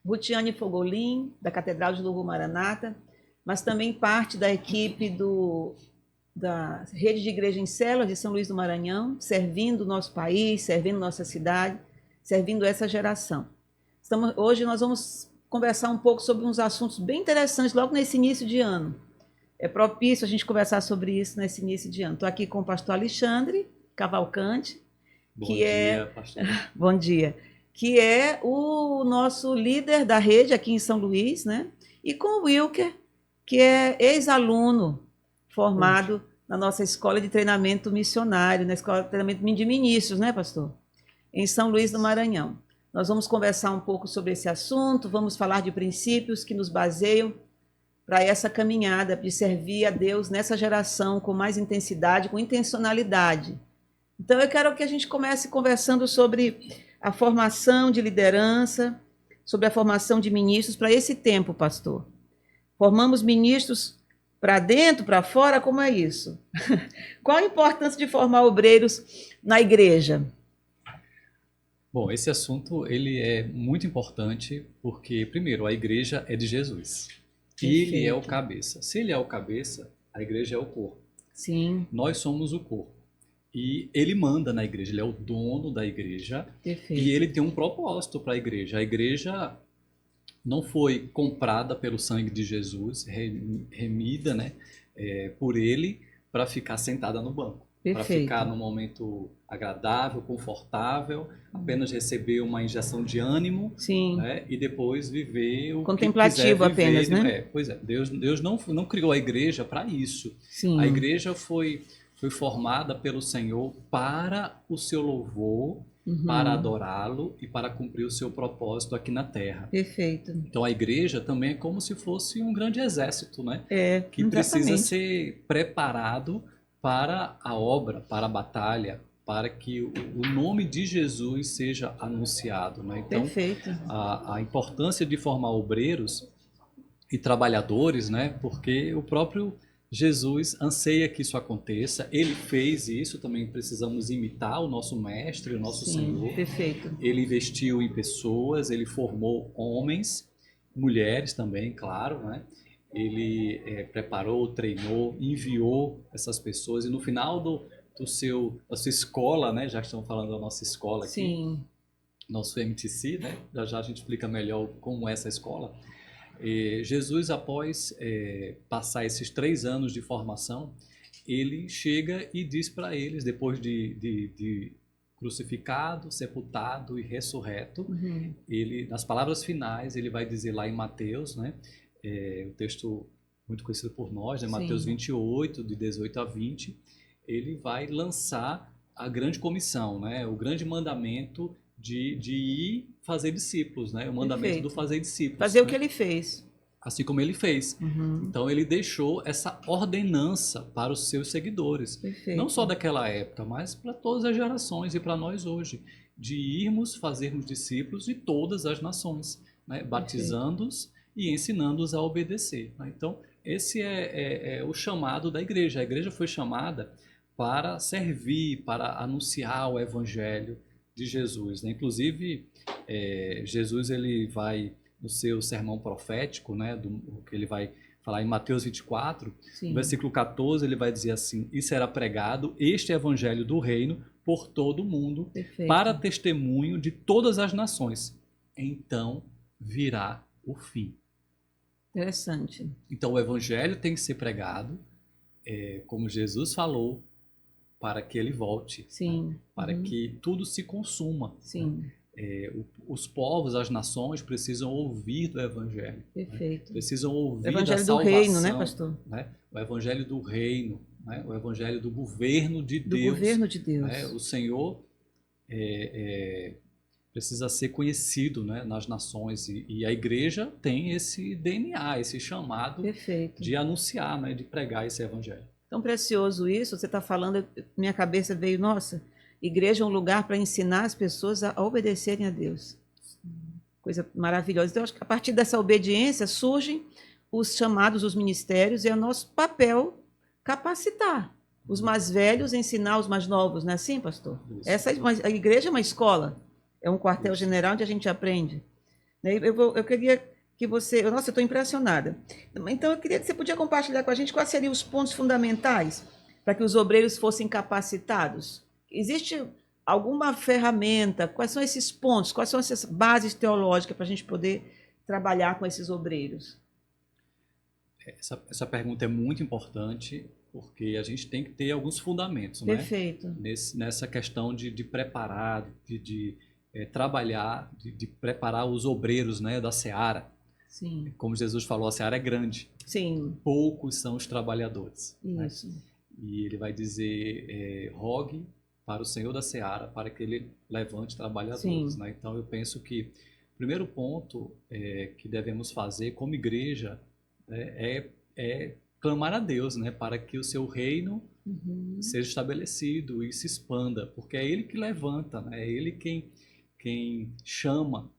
Rutiane Fogolin, da Catedral de Louvor Maranata, mas também parte da equipe da Rede de Igreja em Célula de São Luís do Maranhão, servindo o nosso país, servindo nossa cidade, servindo essa geração. Hoje nós vamos conversar um pouco sobre uns assuntos bem interessantes logo nesse início de ano. É propício a gente conversar sobre isso nesse início de ano. Estou aqui com o pastor Alexandre Cavalcante, pastor. Bom dia. Que é o nosso líder da rede aqui em São Luís, né? E com o Wilker, que é ex-aluno formado na nossa escola de treinamento missionário, na escola de treinamento de ministros, né, pastor? Em São Luís do Maranhão. Nós vamos conversar um pouco sobre esse assunto, vamos falar de princípios que nos baseiam para essa caminhada de servir a Deus nessa geração com mais intensidade, com intencionalidade. Então, eu quero que a gente comece conversando sobre a formação de liderança, sobre a formação de ministros para esse tempo, pastor. Formamos ministros para dentro, para fora, como é isso? Qual a importância de formar obreiros na igreja? Bom, esse assunto ele é muito importante porque, primeiro, a igreja é de Jesus. Perfeito. Ele é o cabeça. Se ele é o cabeça, a igreja é o corpo. Sim. Nós somos o corpo. E ele manda na igreja, ele é o dono da igreja. Perfeito. E ele tem um propósito para a igreja. A igreja não foi comprada pelo sangue de Jesus, remida, né, por ele, para ficar sentada no banco. Para ficar num momento agradável, confortável, apenas receber uma injeção de ânimo, né, e depois viver o contemplativo que quiser viver, apenas, né? Pois é, Deus não criou a igreja para isso. Sim. A igreja foi formada pelo Senhor para o seu louvor, para adorá-lo e para cumprir o seu propósito aqui na terra. Perfeito. Então a igreja também é como se fosse um grande exército, né? Que exatamente. precisa ser preparado para a obra, para a batalha, para que o nome de Jesus seja anunciado, né? Então, perfeito. A importância de formar obreiros e trabalhadores, né? Porque o próprio Jesus anseia que isso aconteça, ele fez isso, também precisamos imitar o nosso mestre, o nosso Senhor. Perfeito. Ele investiu em pessoas, ele formou homens, mulheres também, claro, né? Ele preparou, treinou, enviou essas pessoas e no final da sua escola, né? Já que estamos falando da nossa escola aqui, sim, nosso MTC, né? Já a gente explica melhor como é essa escola. Jesus, após passar esses 3 anos de formação, ele chega e diz para eles, depois de crucificado, sepultado e ressurreto, ele, nas palavras finais, ele vai dizer lá em Mateus, né, o texto muito conhecido por nós, né, Mateus 28, de 18 a 20, ele vai lançar a grande comissão, né, o grande mandamento de ir fazer discípulos, né? O mandamento do fazer discípulos. Fazer, né, o que ele fez. Assim como ele fez. Então ele deixou essa ordenança para os seus seguidores. Perfeito. Não só daquela época, mas para todas as gerações e para nós hoje. De irmos, fazermos discípulos de todas as nações, né? Batizando-os e ensinando-os a obedecer. Né? Então esse é o chamado da igreja. A igreja foi chamada para servir, para anunciar o evangelho de Jesus, né? Inclusive, Jesus ele vai, no seu sermão profético, né, que ele vai falar em Mateus 24, no versículo 14, ele vai dizer assim: e será pregado este evangelho do reino por todo o mundo, para testemunho de todas as nações. Então virá o fim. Interessante. Então o evangelho tem que ser pregado, como Jesus falou, para que ele volte, né? Para que tudo se consuma. Sim. Os povos, as nações precisam ouvir do evangelho. Perfeito. Né? Precisam ouvir evangelho da salvação, do reino, né, pastor? Né? O evangelho do reino, né? O evangelho do governo de Deus. Do governo de Deus. Né? O Senhor precisa ser conhecido, né, nas nações e a igreja tem esse DNA, esse chamado de anunciar, né, de pregar esse evangelho. Tão precioso isso, você está falando, minha cabeça veio, nossa, igreja é um lugar para ensinar as pessoas a obedecerem a Deus. Coisa maravilhosa. Então, acho que a partir dessa obediência surgem os chamados, os ministérios, e é nosso papel capacitar os mais velhos, ensinar os mais novos, não é assim, pastor? A igreja é uma escola, é um quartel-general onde a gente aprende. Eu queria que você... Nossa, eu estou impressionada. Então, eu queria que você podia compartilhar com a gente quais seriam os pontos fundamentais para que os obreiros fossem capacitados. Existe alguma ferramenta? Quais são esses pontos? Quais são essas bases teológicas para a gente poder trabalhar com esses obreiros? Essa pergunta é muito importante, porque a gente tem que ter alguns fundamentos, né? Perfeito. Nessa questão de preparar, trabalhar, de preparar os obreiros, né, da seara. Sim. Como Jesus falou, a seara é grande. Sim. Poucos são os trabalhadores. Isso. Né? E ele vai dizer, rogue para o Senhor da seara para que ele levante trabalhadores. Né? Então, eu penso que o primeiro ponto que devemos fazer como igreja é clamar a Deus, né, para que o seu reino seja estabelecido e se expanda, porque é Ele que levanta, né, é Ele quem chama.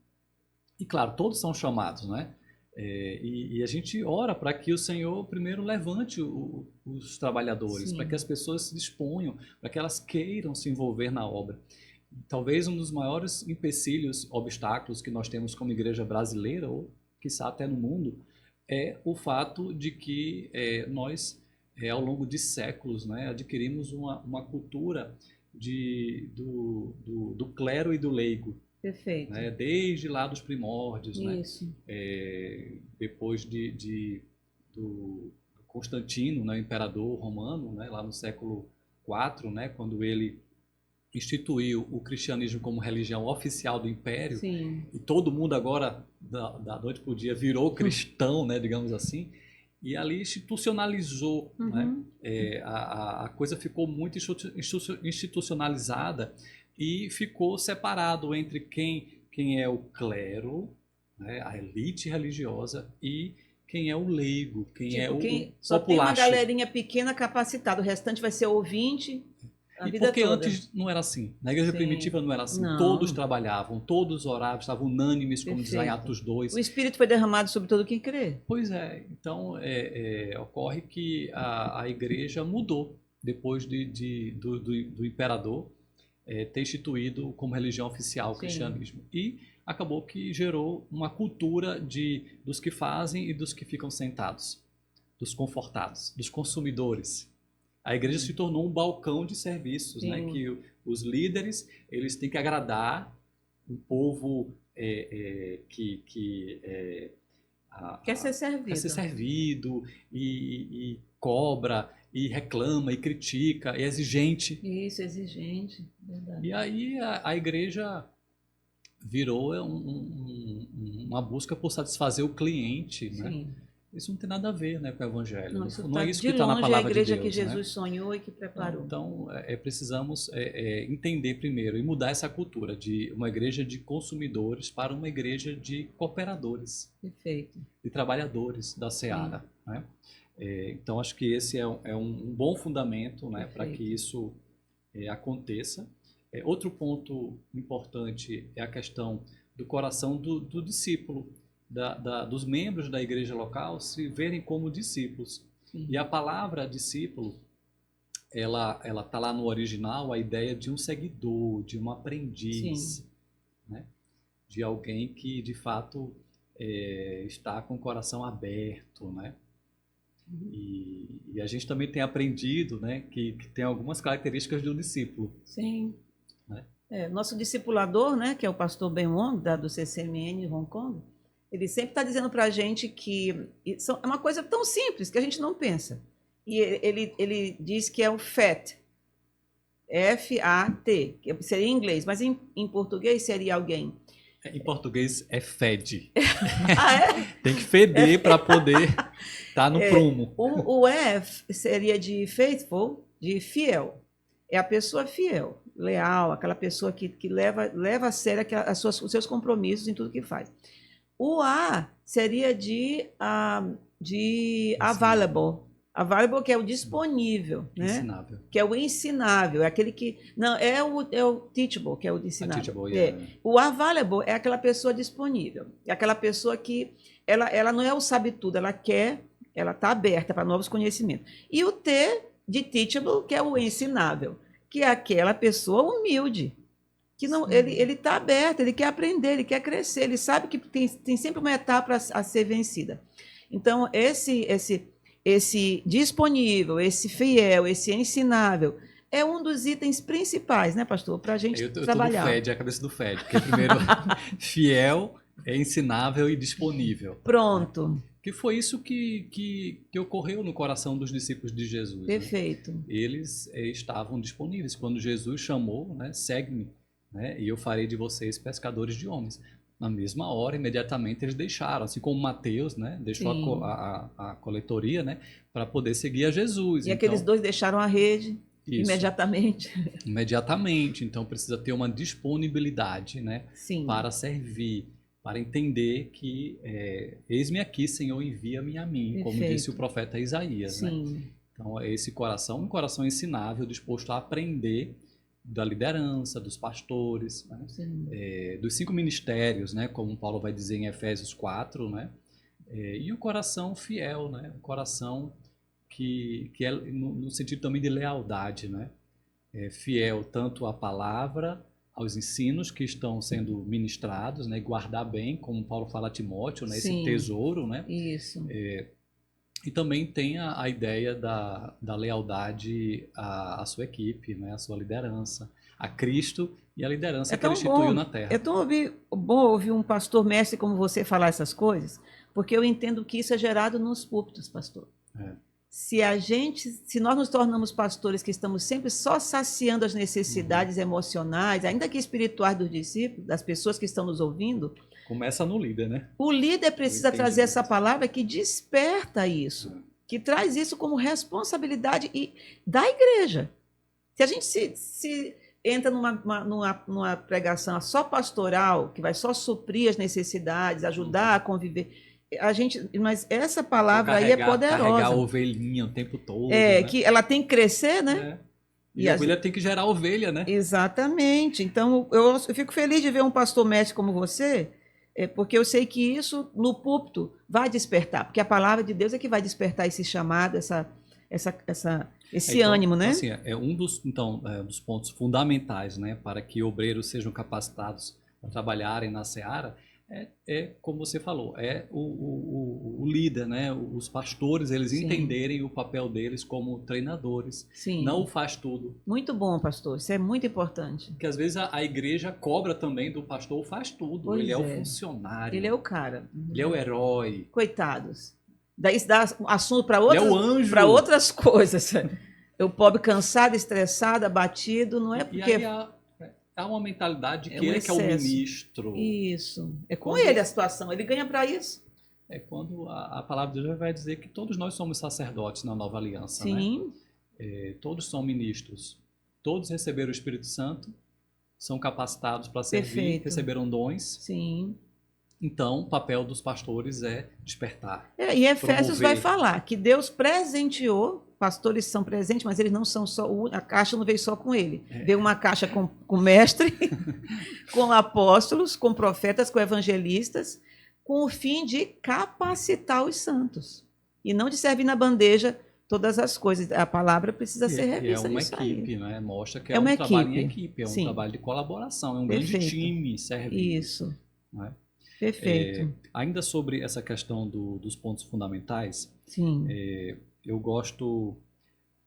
E claro, todos são chamados, né? E a gente ora para que o Senhor primeiro levante os trabalhadores, para que as pessoas se disponham, para que elas queiram se envolver na obra. Talvez um dos maiores empecilhos, obstáculos que nós temos como igreja brasileira, ou quiçá até no mundo, é o fato de que nós, ao longo de séculos, né, adquirimos uma cultura do clero e do leigo. Perfeito. Né, desde lá dos primórdios, isso. Né, depois do Constantino, né, imperador romano, né, lá no século IV, né, quando ele instituiu o cristianismo como religião oficial do império. Sim. E todo mundo agora, da noite para o dia, virou cristão, né, digamos assim, e ali institucionalizou, né, a coisa ficou muito institucionalizada e ficou separado entre quem é o clero, né, a elite religiosa, e quem é o leigo, quem é o só populacho. Tem uma galerinha pequena capacitada, o restante vai ser ouvinte a vida porque toda. Antes não era assim. Na igreja primitiva não era assim. Não. Todos trabalhavam, todos oravam, estavam unânimes, como diz lá em Atos 2. O Espírito foi derramado sobre todo quem crê. Pois é. Então, ocorre que a igreja mudou depois do imperador ter instituído como religião oficial o cristianismo. E acabou que gerou uma cultura dos que fazem e dos que ficam sentados, dos confortados, dos consumidores. A igreja se tornou um balcão de serviços, né? Que os líderes eles têm que agradar um povo que quer ser servido. Quer ser servido e cobra, e reclama, e critica, e é exigente. Isso, exigente. Verdade. E aí a igreja virou uma busca por satisfazer o cliente, né? Isso não tem nada a ver, né, com o evangelho. Não é isso que está na palavra de Deus. A igreja que Jesus sonhou e que preparou. Então, precisamos entender primeiro e mudar essa cultura de uma igreja de consumidores para uma igreja de cooperadores. Perfeito. De trabalhadores da seara. Né? Então, acho que esse é um bom fundamento, né, para que isso aconteça. Outro ponto importante é a questão do coração do discípulo. Dos membros da igreja local se verem como discípulos. E a palavra discípulo, ela está lá no original, a ideia de um seguidor, de um aprendiz, né? De alguém que de fato está com o coração aberto, né? E a gente também tem aprendido, né, que tem algumas características do discípulo. Sim. Né? Nosso discipulador, né, que é o pastor Ben Wong, do CCMN em Hong Kong, ele sempre está dizendo para a gente que é uma coisa tão simples que a gente não pensa. E ele diz que é o FAT, F-A-T, que seria em inglês, mas em português seria alguém. Em português é fede. É? Tem que feder para poder estar no prumo. O F seria de faithful, de fiel. É a pessoa fiel, leal, aquela pessoa que leva a sério os seus compromissos em tudo que faz. O A seria de available. Available, que é o disponível, né? Ensinável. Que é o ensinável, é aquele que... Não, é o teachable, que é o ensinável. Teachable, O available é aquela pessoa disponível. É aquela pessoa que... Ela não é o sabe-tudo, ela está aberta para novos conhecimentos. E o T de teachable, que é o ensinável, que é aquela pessoa humilde. que não, Sim. ele está aberto, ele quer aprender, ele quer crescer, ele sabe que tem sempre uma etapa a ser vencida. Então, esse disponível, esse fiel, esse ensinável, é um dos itens principais, né, pastor, para a gente Eu tô no trabalhar. FED, a cabeça do FED, porque primeiro, fiel, é ensinável e disponível. Pronto, Que foi isso que ocorreu no coração dos discípulos de Jesus, né? perfeito. Eles estavam disponíveis. Quando Jesus chamou, né, segue-me, né, e eu farei de vocês pescadores de homens. Na mesma hora, imediatamente, eles deixaram, assim como Mateus, né, deixou Sim. a coletoria, né, para poder seguir a Jesus. E aqueles Então, dois deixaram a rede isso, imediatamente. imediatamente. Então, precisa ter uma disponibilidade, né, Sim, para servir, para entender que eis-me aqui, Senhor, envia-me a mim, como disse o perfeito. profeta Isaías, né? Sim, Então, é esse coração, um coração ensinável, disposto a aprender da liderança, dos pastores, né? sim. Dos 5 ministérios, né? Como Paulo vai dizer em Efésios 4, né? E o coração fiel, né? O coração que é no sentido também de lealdade, né? Fiel tanto à palavra, aos ensinos que estão sendo ministrados, né? Guardar bem, como Paulo fala a Timóteo, né? Esse Sim, tesouro, né? isso. E também tem a ideia da lealdade à sua equipe, né? À sua liderança, a Cristo e a liderança que ele instituiu na É Terra. tão bom ouvir um pastor mestre como você falar essas coisas, porque eu entendo que isso é gerado nos púlpitos, pastor. É. Se nós nos tornamos pastores que estamos sempre só saciando as Uhum. necessidades emocionais, ainda que espirituais dos discípulos, das pessoas que estão nos ouvindo, Começa no líder, né? o líder precisa trazer essa entendimento. palavra que desperta isso, que traz isso como responsabilidade da igreja. Se a gente se entra numa pregação só pastoral, que vai só suprir as necessidades, ajudar a conviver, mas essa Ou palavra aí é carregar a poderosa. ovelhinha o tempo todo, É né? que ela tem que crescer, né? É. E E a ovelha tem que gerar ovelha, né? exatamente. Então, eu fico feliz de ver um pastor mestre como você, porque eu sei que isso no púlpito vai despertar, porque a palavra de Deus é que vai despertar esse chamado, esse ânimo, Então, né? assim, dos pontos fundamentais, né, para que obreiros sejam capacitados para trabalharem na seara, como você falou, o líder, né, os pastores, eles Sim. entenderem o papel deles como treinadores. Sim. Não o faz tudo. Muito bom, pastor. Isso é muito importante. Porque às vezes a igreja cobra também do pastor, faz tudo. Pois ele é o é. funcionário. Ele é o cara. Ele é o herói. Coitados. Daí isso dá assunto para Ele é o anjo. outras coisas. O pobre cansado, estressado, abatido, não é porque. E aí há uma mentalidade de que um ele que é o excesso. ministro. Isso. É com Quando- ele a situação. Ele ganha para isso. É quando a palavra de Deus vai dizer que todos nós somos sacerdotes na nova aliança, né? Sim. Todos são ministros. Todos receberam o Espírito Santo, são capacitados para servir, Perfeito. receberam dons. Sim. Então, o papel dos pastores é despertar. E Efésios promover. vai falar que Deus presenteou, pastores são presentes, mas eles não são só, a caixa não veio só com ele. Veio uma caixa com mestre, com apóstolos, com profetas, com evangelistas, com o fim de capacitar os santos. E não de servir na bandeja todas as coisas. A palavra precisa ser revista É uma nisso equipe, aí. né? Mostra que É uma trabalho em equipe. equipe, é um Sim. trabalho de colaboração, é um Perfeito. grande time servindo. Isso. Né? Perfeito. Ainda sobre essa questão dos pontos fundamentais, Sim. eu gosto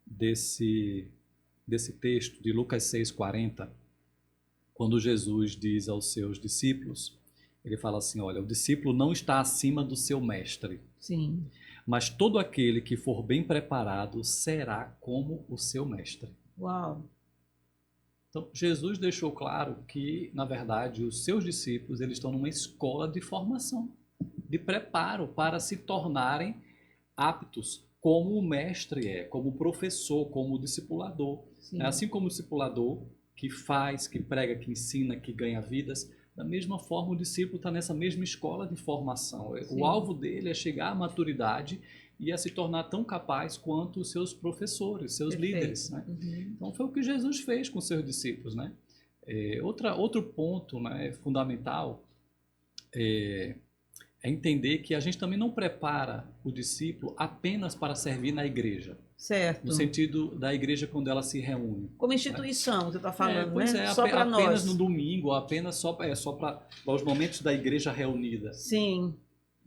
desse texto de Lucas 6,40, quando Jesus diz aos seus discípulos, ele fala assim, olha, o discípulo não está acima do seu mestre, Sim. mas todo aquele que for bem preparado será como o seu mestre. Uau. Então, Jesus deixou claro que, na verdade, os seus discípulos eles estão numa escola de formação, de preparo para se tornarem aptos como o mestre como o professor, como o discipulador. Sim. Assim como o discipulador que faz, que prega, que ensina, que ganha vidas, da mesma forma o discípulo está nessa mesma escola de formação. Sim. O alvo dele é chegar à maturidade e a se tornar tão capaz quanto os seus professores, seus Perfeito. líderes. Né? Uhum. Então foi o que Jesus fez com seus discípulos. Né? Outro ponto, né, fundamental é entender que a gente também não prepara o discípulo apenas para servir na igreja. Certo. No sentido da igreja quando ela se reúne. Como instituição, você está falando, Pois né? é, Só para apenas nós. no domingo, apenas só para os momentos da igreja reunida. Sim.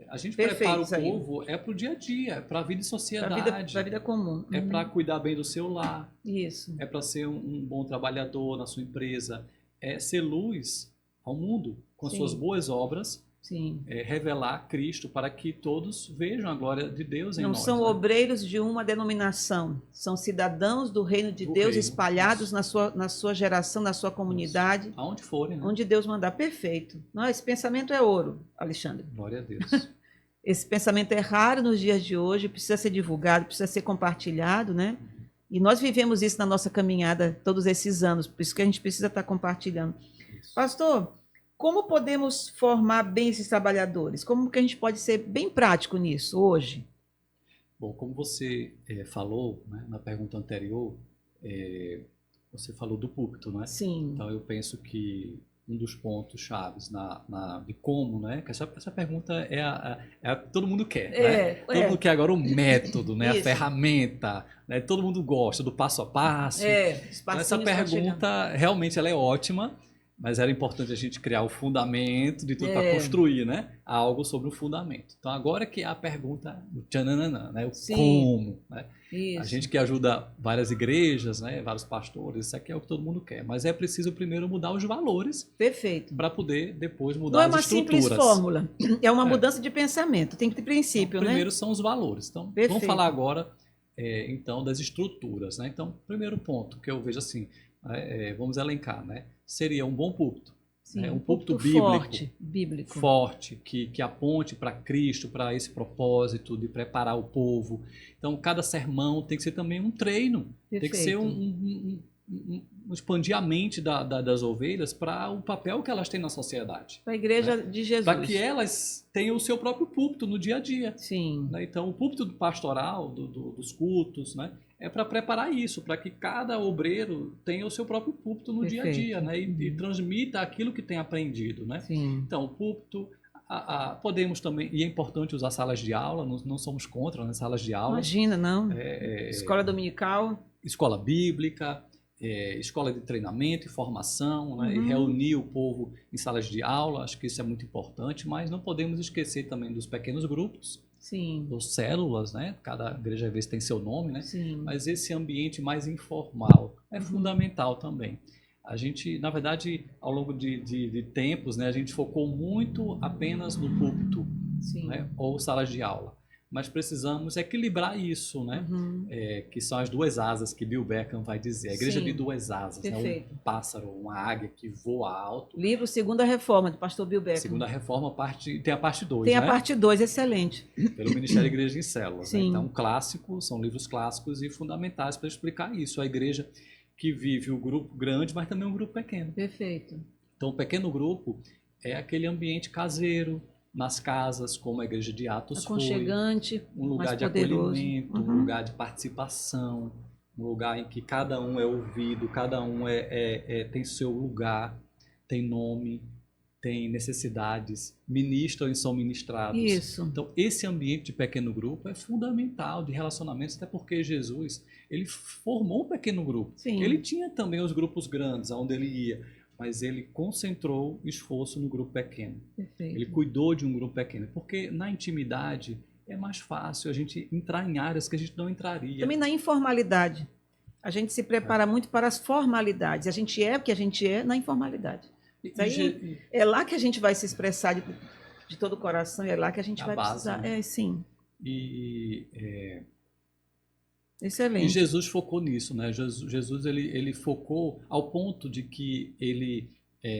A gente Perfeito, prepara o isso aí. povo para o dia a dia, é para a vida em Para sociedade, a vida comum. é para cuidar bem do seu lar, Isso. é para ser um bom trabalhador na sua empresa, é ser luz ao mundo com as Sim. suas boas obras, Sim. revelar Cristo para que todos vejam a glória de Deus em Não nós. são né? obreiros de uma denominação, são cidadãos do reino de Do Deus reino, espalhados isso. na sua geração, na sua comunidade, Isso. Aonde forem, né? onde Deus mandar. Perfeito. Não, esse pensamento é ouro, Alexandre. Glória a Deus. Esse pensamento é raro nos dias de hoje, precisa ser divulgado, precisa ser compartilhado, né? E nós vivemos isso na nossa caminhada todos esses anos, por isso que a gente precisa estar compartilhando. Isso. Pastor, como podemos formar bem esses trabalhadores? Como que a gente pode ser bem prático nisso hoje? Bom, como você falou, né, na pergunta anterior, você falou do púlpito, né? Sim. Então eu penso que um dos pontos chaves de como, né? Que essa pergunta todo mundo quer, né? Todo mundo quer agora o método, né? A Isso. ferramenta, né? Todo mundo gosta do passo a passo. Os Então, essa pergunta realmente ela é ótima, mas era importante a gente criar o fundamento de tudo para construir, né? Algo sobre o fundamento. Então agora que é a pergunta do tchananã, né? O Sim. como, né? Isso. A gente que ajuda várias igrejas, né, vários pastores, isso aqui é o que todo mundo quer. Mas é preciso primeiro mudar os valores. Perfeito. Para poder depois mudar Não é as uma estruturas. simples fórmula, é uma mudança de pensamento, tem que ter princípio, então, né? Primeiro são os valores. Então, Perfeito. vamos falar agora, então, das estruturas, né? Então, primeiro ponto que eu vejo assim, vamos elencar, né? Seria um bom púlpito. Sim, Um púlpito bíblico, bíblico. forte, que aponte para Cristo, para esse propósito de preparar o povo. Então, cada sermão tem que ser também um treino, Perfeito. tem que ser expandir a mente das ovelhas para o papel que elas têm na sociedade. Para a igreja de Jesus. Para que elas tenham o seu próprio púlpito no dia a dia. Sim. Né? Então, o púlpito pastoral, dos cultos, né? É para preparar isso, para que cada obreiro tenha o seu próprio púlpito no dia a dia, né? E transmita aquilo que tem aprendido, né? Sim. Então, o púlpito, podemos também, e é importante usar salas de aula, não somos contra, né? Salas de aula. Imagina, não. Escola dominical. Escola bíblica, escola de treinamento e formação, né? E reunir o povo em salas de aula, acho que isso é muito importante, mas não podemos esquecer também dos pequenos grupos, Sim. das células, né? Cada igreja às vezes tem seu nome, né? Sim. Mas esse ambiente mais informal é fundamental também. A gente, na verdade, ao longo de tempos, né, a gente focou muito apenas no púlpito, né, ou salas de aula. Mas precisamos equilibrar isso, né? Que são as duas asas que Bill Beckham vai dizer. A igreja de duas asas, né? Um pássaro, uma águia que voa alto. Livro Segunda Reforma, do pastor Bill Beckham. Segunda Reforma, tem a parte 2, Tem né? a parte 2, excelente. Pelo Ministério da Igreja em Células. Né? Sim. Então, clássicos, são livros clássicos e fundamentais para explicar isso. A igreja que vive o grupo grande, mas também um grupo pequeno. Perfeito. Então, o pequeno grupo é aquele ambiente caseiro, nas casas, como a igreja de Atos aconchegante, foi, um lugar de poderoso. acolhimento, um lugar de participação, um lugar em que cada um é ouvido, cada um tem seu lugar, tem nome, tem necessidades, ministram e são ministrados. Isso. Então, esse ambiente de pequeno grupo é fundamental, de relacionamentos, até porque Jesus, ele formou um pequeno grupo. Sim. Ele tinha também os grupos grandes, aonde ele ia, mas ele concentrou esforço no grupo pequeno. Perfeito. Ele cuidou de um grupo pequeno, porque na intimidade é mais fácil a gente entrar em áreas que a gente não entraria. Também na informalidade. A gente se prepara muito para as formalidades. A gente é o que a gente é na informalidade. É lá que a gente vai se expressar de todo o coração, e é lá que a gente vai base, precisar. Né? Sim. Excelente. E Jesus focou nisso, né? Jesus ele focou ao ponto de que ele,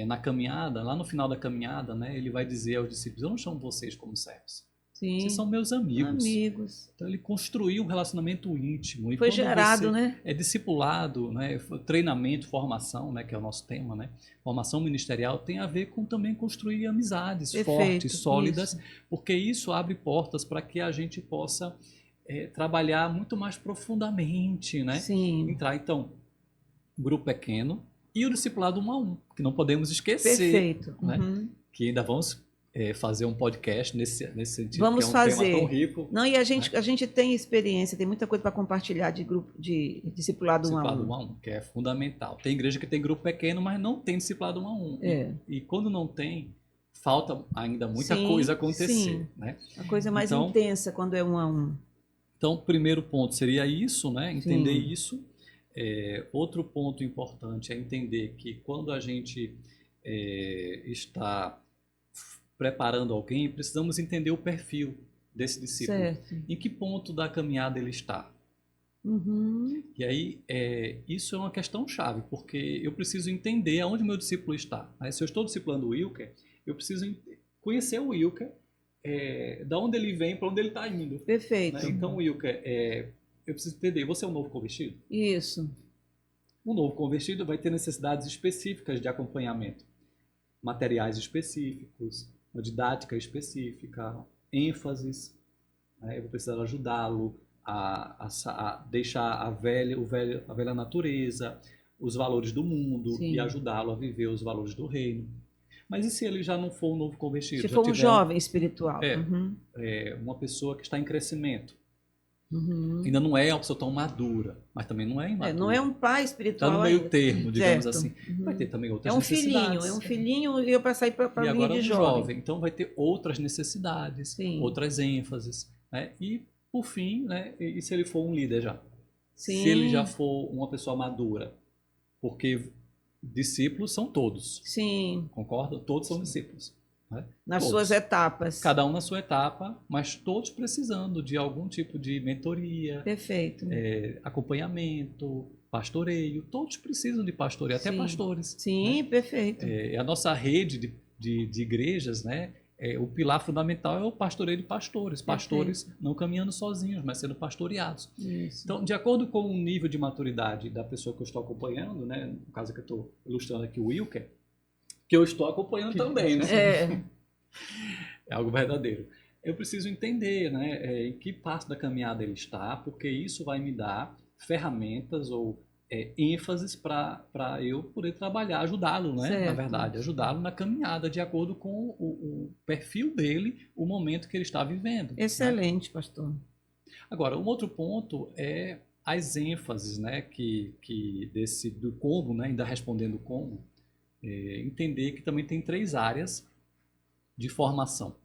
na caminhada, lá no final da caminhada, né, ele vai dizer aos discípulos: eu não chamo vocês como servos. Sim. Vocês são meus amigos. Então ele construiu um relacionamento íntimo. E foi gerado, né? É discipulado, né? Treinamento, formação, né? Que é o nosso tema, né? Formação ministerial tem a ver com também construir amizades fortes, sólidas, porque isso abre portas para que a gente possa trabalhar muito mais profundamente, né? Sim. Entrar, então, grupo pequeno e o discipulado 1 a 1, que não podemos esquecer. Perfeito. Né? Que ainda vamos fazer um podcast nesse sentido, Vamos que é um tema fazer. tão rico. Não, e né? a gente tem experiência, tem muita coisa para compartilhar de grupo de discipulado 1 a Discipulado 1. 1 a 1, que é fundamental. Tem igreja que tem grupo pequeno, mas não tem discipulado 1 a 1. É. E quando não tem, falta ainda muita Sim, coisa acontecer. sim. Né? A coisa mais Então- intensa quando é 1 a 1. Então, o primeiro ponto seria isso, né? Entender Sim. isso. Outro ponto importante é entender que quando a gente está preparando alguém, precisamos entender o perfil desse discípulo. Certo. Em que ponto da caminhada ele está? Uhum. E aí, isso é uma questão chave, porque eu preciso entender aonde o meu discípulo está. Né? Se eu estou discipulando o Wilker, eu preciso conhecer o Wilker, da onde ele vem, para onde ele está indo. Perfeito. Né? Então, Wilker, eu preciso entender, você é um novo convertido? Isso. Um novo convertido vai ter necessidades específicas de acompanhamento, materiais específicos, uma didática específica, ênfases. Né? Eu vou precisar ajudá-lo a deixar a velha natureza, os valores do mundo, Sim. e ajudá-lo a viver os valores do reino. Mas e se ele já não for um novo convertido? Se já for um tiver jovem espiritual. É. Uhum. uma pessoa que está em crescimento? Uhum. Ainda não é uma pessoa tão madura, mas também não é imadura. Não é um pai Está espiritual no meio ainda. termo, digamos Certo. assim. Uhum. Vai ter também outras É um necessidades. filhinho e eu para sair para E a linha agora de um jovem. jovem. Então vai ter outras necessidades, Sim. outras ênfases. Né? E, por fim, né? E se ele for um líder já? Sim. Se ele já for uma pessoa madura? Porque discípulos são todos, Sim. concorda? Todos são discípulos. Né? Nas Todos. suas etapas. Cada um na sua etapa, mas todos precisando de algum tipo de mentoria, Perfeito. acompanhamento, pastoreio. Todos precisam de pastoreio, até Sim. pastores. Sim, perfeito. A nossa rede de igrejas, né? O pilar fundamental é o pastoreio de pastores. Pastores não caminhando sozinhos, mas sendo pastoreados. Isso. Então, de acordo com o nível de maturidade da pessoa que eu estou acompanhando, né? No caso que eu estou ilustrando aqui o Wilker, que eu estou acompanhando também, né? É algo verdadeiro. Eu preciso entender, né, em que parte da caminhada ele está, porque isso vai me dar ferramentas ou ênfases para eu poder trabalhar, ajudá-lo, né? Certo. Na verdade, ajudá-lo na caminhada de acordo com o perfil dele, o momento que ele está vivendo. Né? Excelente, pastor. Agora, um outro ponto é as ênfases, né, do como, né, ainda respondendo como, entender que também tem 3 áreas de formação.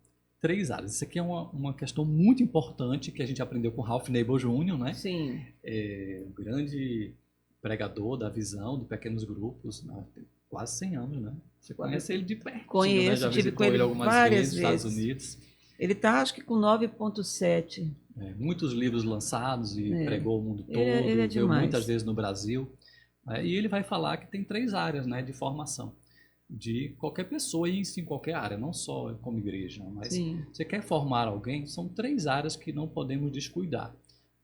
3 áreas. Isso aqui é uma questão muito importante que a gente aprendeu com Ralph Nabel Jr., né? Sim. Um grande pregador da visão de pequenos grupos, né? Tem quase 100 anos, né? Você conhece ele de perto, Conheço, né? Já tive visitou com ele algumas várias vezes nos Estados vezes. Unidos. Ele está, acho que com 9,7. Muitos livros lançados e pregou o mundo todo, Ele é veio demais. muitas vezes no Brasil. E ele vai falar que tem 3 áreas, né, de formação de qualquer pessoa e em qualquer área, não só como igreja, mas Sim. você quer formar alguém, são 3 áreas que não podemos descuidar.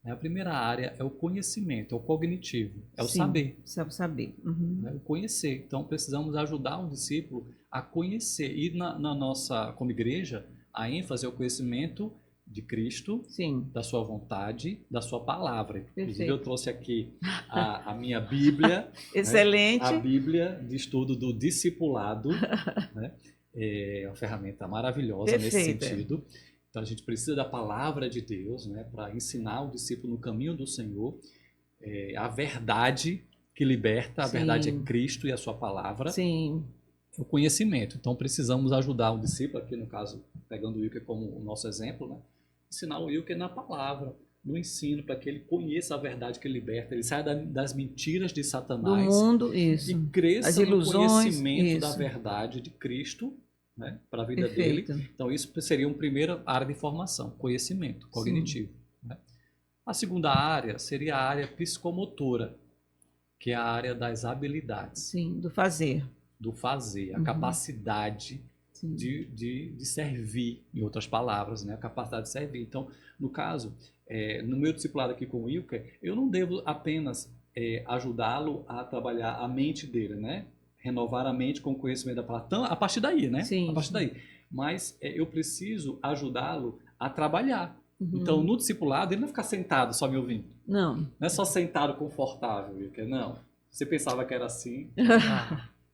A primeira área é o conhecimento, é o cognitivo, é o Sim, saber. Saber. Uhum. O conhecer. Então precisamos ajudar um discípulo a conhecer. E na nossa, como igreja, a ênfase é o conhecimento de Cristo, Sim. da sua vontade, da sua palavra. Inclusive Perfeito. eu trouxe aqui a minha Bíblia, Excelente. a Bíblia de estudo do discipulado, né? É uma ferramenta maravilhosa nesse Perfeito. sentido. Então a gente precisa da palavra de Deus, né, para ensinar o discípulo no caminho do Senhor, a verdade que liberta, a Sim. verdade é Cristo e a sua palavra. Sim. O conhecimento. Então precisamos ajudar o discípulo, aqui no caso, pegando o Wilker como o nosso exemplo, né, ensinar o Wilker na palavra, no ensino, para que ele conheça a verdade que liberta, ele saia das mentiras de Do Satanás mundo, isso. e cresça As no ilusões, conhecimento da isso. verdade de Cristo, né, para a vida Perfeito. dele. Então isso seria uma primeira área de formação, conhecimento cognitivo. Né? A segunda área seria a área psicomotora, que é a área das habilidades, Sim, do fazer. do fazer, a Uhum. capacidade Sim. de servir, em outras palavras, né? A capacidade de servir. Então, no caso, no meu discipulado aqui com o Wilker, eu não devo apenas ajudá-lo a trabalhar a mente dele, né? Renovar a mente com o conhecimento da palavra. Então, a partir daí, né? Sim, a partir sim. daí. Mas eu preciso ajudá-lo a trabalhar. Uhum. Então, no discipulado, ele não ficar sentado só me ouvindo. Não. Não é só sentado confortável, Wilker. Não. Você pensava que era assim,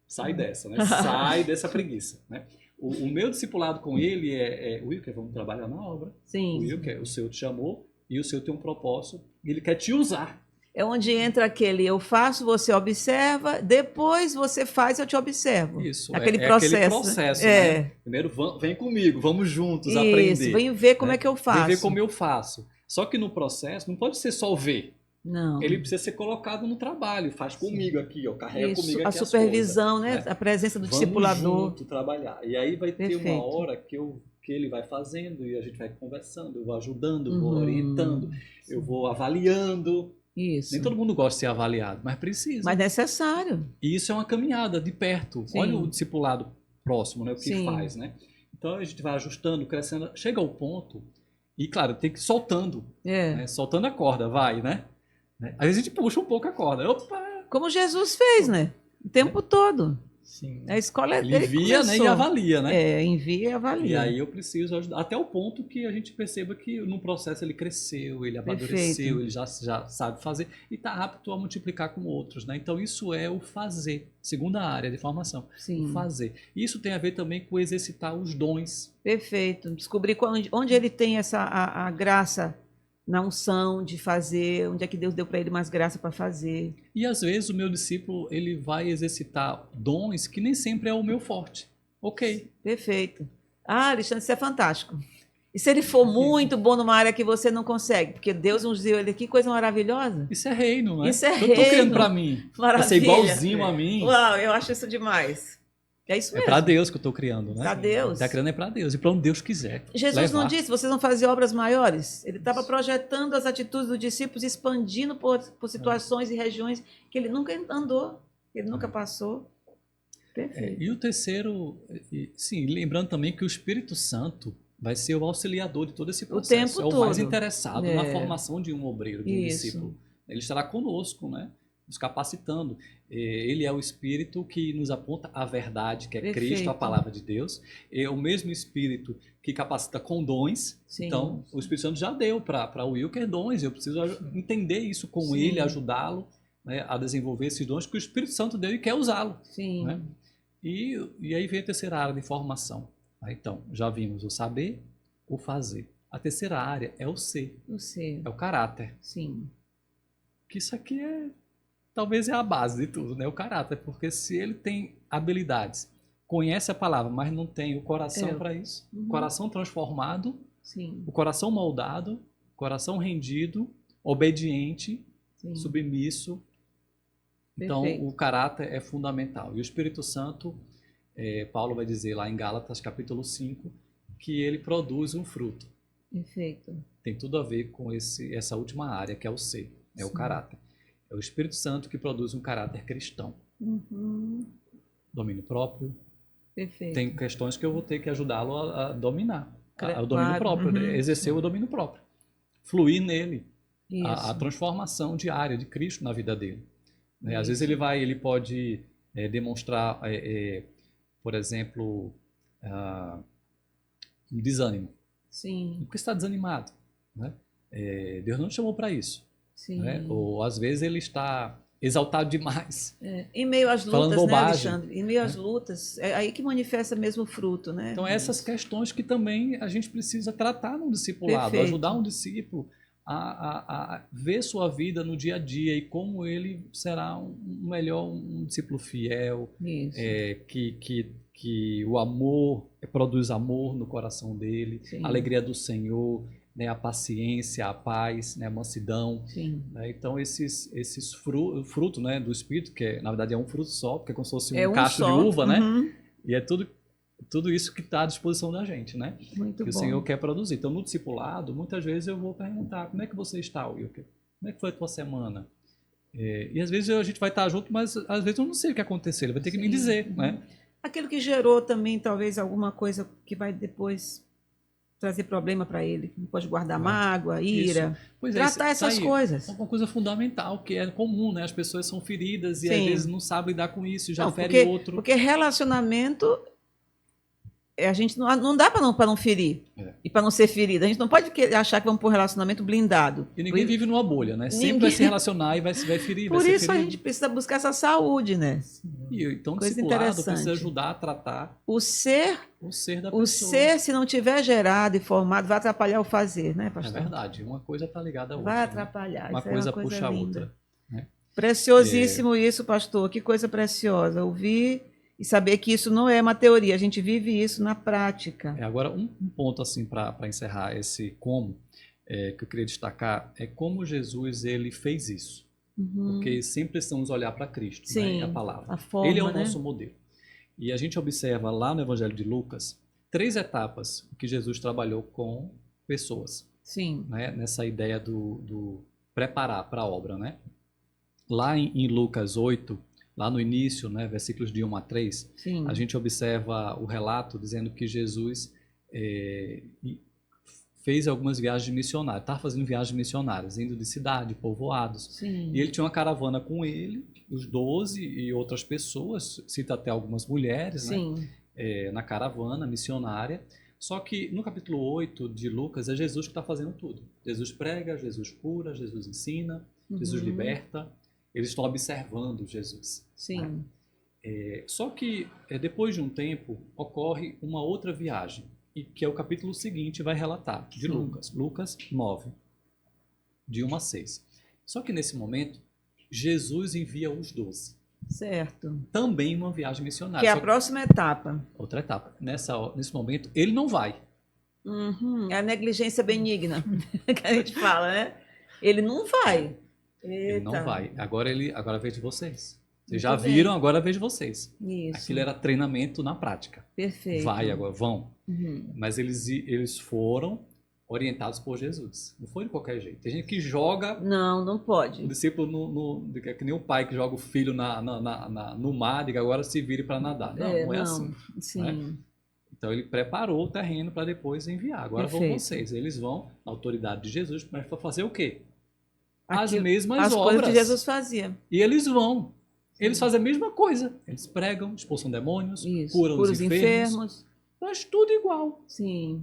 sai dessa, né? Sai dessa preguiça, né? O meu discipulado com ele Wilker, vamos trabalhar na obra. Sim. Wilker, o Senhor te chamou e o Senhor tem um propósito. Ele quer te usar. É onde entra aquele eu faço, você observa, depois você faz, eu te observo. Isso, Aquele processo. Aquele processo, né? Primeiro, vem comigo, vamos juntos Isso, aprender. vem ver como é que eu faço. Vem ver como eu faço. Só que no processo, não pode ser só ver. Não. Ele precisa ser colocado no trabalho. Faz comigo aqui, carrega comigo aqui a supervisão, coisas, né? A presença do vamos discipulador. Junto trabalhar. E aí vai ter Perfeito. uma hora que ele vai fazendo e a gente vai conversando, eu vou ajudando, eu vou orientando, eu vou avaliando. Isso. Nem todo mundo gosta de ser avaliado, mas precisa. Mas necessário. E isso é uma caminhada de perto. Sim. Olha o discipulado próximo, né? O que Sim. faz, né? Então a gente vai ajustando, crescendo, chega ao ponto, e claro, tem que ir soltando. Né? Soltando a corda, vai, né? Às vezes a gente puxa um pouco a corda. Opa! Como Jesus fez, né? O tempo todo. Sim. A escola Ele envia, né, e avalia, né? Envia e avalia. E aí eu preciso ajudar, até o ponto que a gente perceba que no processo ele cresceu, ele amadureceu, ele já sabe fazer e está apto a multiplicar com outros, né? Então isso é o fazer, segunda área de formação. Sim. O fazer. Isso tem a ver também com exercitar os dons. Perfeito. Descobrir onde ele tem a graça na unção de fazer, onde é que Deus deu para ele mais graça para fazer. E às vezes o meu discípulo ele vai exercitar dons que nem sempre é o meu forte. Ok. Perfeito. Alexandre, isso é fantástico. E se ele for muito bom numa área que você não consegue? Porque Deus nos deu ele aqui, coisa maravilhosa. Isso é reino, né? Isso é eu reino. Eu tô criando para mim. Maravilha. Pra ser igualzinho a mim. Uau, eu acho isso demais. É isso mesmo. É para Deus que eu estou criando, né? Para Deus. Está criando para Deus e para onde Deus quiser. Jesus não disse, vocês vão fazer obras maiores? Ele estava projetando as atitudes dos discípulos, expandindo por situações e regiões que ele nunca andou, que ele nunca passou. Perfeito. E o terceiro, sim, lembrando também que o Espírito Santo vai ser o auxiliador de todo esse processo. O tempo todo. Mais todo. interessado na formação de um obreiro, de um discípulo. Ele estará conosco, né? Nos capacitando. Ele é o Espírito que nos aponta a verdade, que é Cristo, a palavra de Deus. É o mesmo Espírito que capacita com dons. Sim. Então, o Espírito Santo já deu para o Wilker dons. Eu preciso entender isso com ele, ajudá-lo, né, a desenvolver esses dons que o Espírito Santo deu e quer usá-lo. Sim. Né? E aí vem a terceira área de formação. Então, já vimos o saber, o fazer. A terceira área é o ser. O ser. É o caráter. Sim. Que isso aqui talvez é a base de tudo, né? O caráter, porque se ele tem habilidades, conhece a palavra, mas não tem o coração para isso, o coração transformado, sim, o coração moldado, coração rendido, obediente, submisso. Então, o caráter é fundamental. E o Espírito Santo, Paulo vai dizer lá em Gálatas, capítulo 5, que ele produz um fruto. Perfeito. Tem tudo a ver com essa última área, que é o ser, o caráter. É o Espírito Santo que produz um caráter cristão. Domínio próprio. Perfeito. Tem questões que eu vou ter que ajudá-lo a dominar. O domínio próprio, exercer o domínio próprio. Fluir nele. A transformação diária de Cristo na vida dele. Às vezes ele pode demonstrar, por exemplo, um desânimo. Sim. Porque está desanimado. Né? Deus não te chamou para isso. Sim. Né? Ou às vezes ele está exaltado demais. Em meio às lutas, bobagem, né, Alexandre? Em meio às lutas, é aí que manifesta mesmo o fruto, né? Então essas questões que também a gente precisa tratar no discipulado, ajudar um discípulo a ver sua vida no dia a dia e como ele será um discípulo fiel, que o amor produz amor no coração dele, a alegria do Senhor, né, a paciência, a paz, né, a mansidão. Né? Então, esses frutos, né, do Espírito, que na verdade é um fruto só, porque é como se fosse um cacho de uva, né? E é tudo isso que está à disposição da gente, né? Muito que o Senhor quer produzir. Então, no discipulado, muitas vezes eu vou perguntar, como é que você está, Wilker? Como é que foi a tua semana? E às vezes a gente vai estar junto, mas às vezes eu não sei o que aconteceu, ele vai ter que me dizer, né? Aquilo que gerou também, talvez, alguma coisa que vai depois trazer problema para ele. Não pode guardar mágoa, ira. Tratar essas coisas. É uma coisa fundamental, que é comum, né? As pessoas são feridas e às vezes não sabem lidar com isso, já fere outro. Porque relacionamento, a gente não dá para não ferir e para não ser ferido. A gente não pode achar que vamos pôr um relacionamento blindado. E ninguém vive numa bolha, né? Sempre vai se relacionar e vai ferir. Por isso a gente precisa buscar essa saúde, né? E então o Coisa discipulado interessante. precisa ajudar a tratar O ser, o ser da o pessoa. ser, se não tiver gerado e formado, vai atrapalhar o fazer, né, É pastor? verdade, uma coisa está ligada à outra. Vai Né? atrapalhar. Uma Isso é uma coisa coisa puxa a linda. outra. Né? Preciosíssimo isso, pastor. Que coisa preciosa. Ouvir e saber que isso não é uma teoria, a gente vive isso na prática. Agora, um ponto assim para encerrar esse como, que eu queria destacar, é como Jesus ele fez isso. Porque sempre precisamos olhar para Cristo, Sim, né? A palavra. a forma, Ele é o né? nosso modelo. E a gente observa lá no Evangelho de Lucas 3 etapas que Jesus trabalhou com pessoas. Sim. Né? Nessa ideia do preparar para a obra. Né? Lá em Lucas 8, lá no início, né, versículos de 1 a 3, Sim. a gente observa o relato dizendo que Jesus fez algumas viagens missionárias, estava fazendo viagens missionárias, indo de cidade, povoados. Sim. E ele tinha uma caravana com ele, os 12 e outras pessoas, cita até algumas mulheres, Sim. né, na caravana missionária. Só que no capítulo 8 de Lucas é Jesus que está fazendo tudo. Jesus prega, Jesus cura, Jesus ensina, Jesus liberta. Eles estão observando Jesus. Sim. Né? Só que depois de um tempo ocorre uma outra viagem, e que é o capítulo seguinte vai relatar, de Lucas. Lucas 9, de 1 a 6. Só que nesse momento, Jesus envia os 12. Certo. Também uma viagem missionária. Que é a próxima etapa. Outra etapa. Nesse momento, ele não vai. É a negligência benigna que a gente fala, né? Ele não vai. Ele não Eita. vai. Agora é vez de vocês. Vocês Muito já bem. viram, agora é vez de vocês. Isso. Aquilo era treinamento na prática. Perfeito. Vai agora, vão. Mas eles foram orientados por Jesus. Não foi de qualquer jeito. Tem gente que joga Não pode. o discípulo que nem o pai que joga o filho no mar e agora se vire para nadar. Não, não é assim. Sim. Né? Então ele preparou o terreno para depois enviar. Agora vão Perfeito. vocês. Eles vão, na autoridade de Jesus, mas para fazer o quê? As Aquilo- mesmas As obras. coisas que Jesus fazia. E eles vão. Eles fazem a mesma coisa. Eles pregam, expulsam demônios, Isso. curam os enfermos. Faz tudo igual. Sim.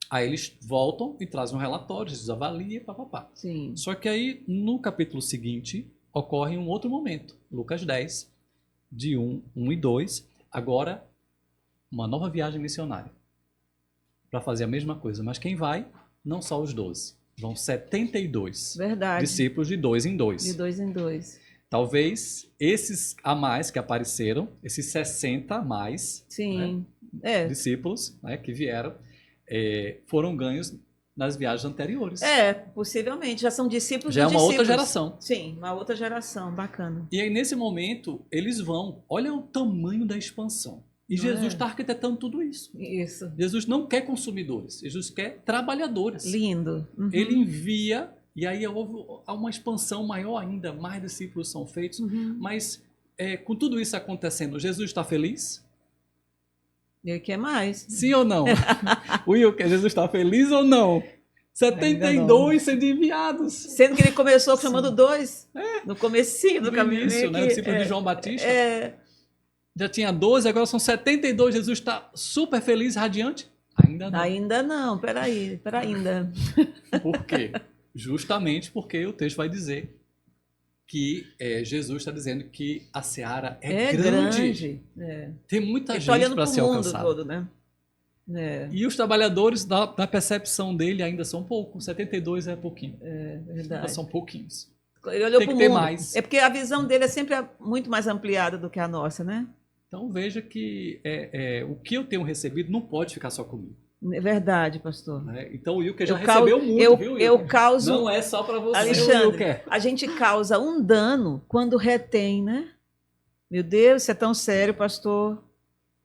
Aí eles voltam e trazem um relatório, Jesus avalia, papapá. Sim. Só que aí, no capítulo seguinte, ocorre um outro momento. Lucas 10, de 1 e 2. Agora, uma nova viagem missionária. Para fazer a mesma coisa. Mas quem vai? Não só os 12. Vão 72 Verdade. discípulos de 2 em 2. De 2 em 2. Talvez esses a mais que apareceram, esses 60 a mais, Sim. discípulos, né, que vieram, foram ganhos nas viagens anteriores. Possivelmente. Já são discípulos Já é de uma outra discípulos. geração. Sim, uma outra geração. Bacana. E aí, nesse momento, eles vão. Olha o tamanho da expansão. E Não Jesus é? está arquitetando tudo isso. Isso. Jesus não quer consumidores, Jesus quer trabalhadores. Lindo. Ele envia, e aí há uma expansão maior ainda, mais discípulos são feitos. Mas, com tudo isso acontecendo, Jesus está feliz? Ele quer mais. Sim ou não? Wilker, Jesus está feliz ou não? 72 sendo enviados. Sendo que ele começou chamando 2. No comecinho do No caminho. início, né? O discípulo de João Batista. Já tinha 12, agora são 72. Jesus está super feliz, radiante? Ainda não. Ainda não. Peraí. Ainda. Por quê? Justamente porque o texto vai dizer que Jesus está dizendo que a seara é grande. Tem muita Ele está gente olhando para para ser o mundo alcançada. todo, né? E os trabalhadores, na percepção dele, ainda são poucos. 72 é pouquinho. Verdade. Ainda são pouquinhos. Ele olhou Tem para o que ter mundo. mais. É porque a visão dele é sempre muito mais ampliada do que a nossa, né? Então veja que o que eu tenho recebido não pode ficar só comigo. É verdade, pastor. Né? Então o Wilker já Eu cau- recebeu muito, eu- viu, eu Wilker? causo- Não é só para você, Alexandre, Wilker. a gente causa um dano quando retém, né? Meu Deus, isso é tão sério, pastor.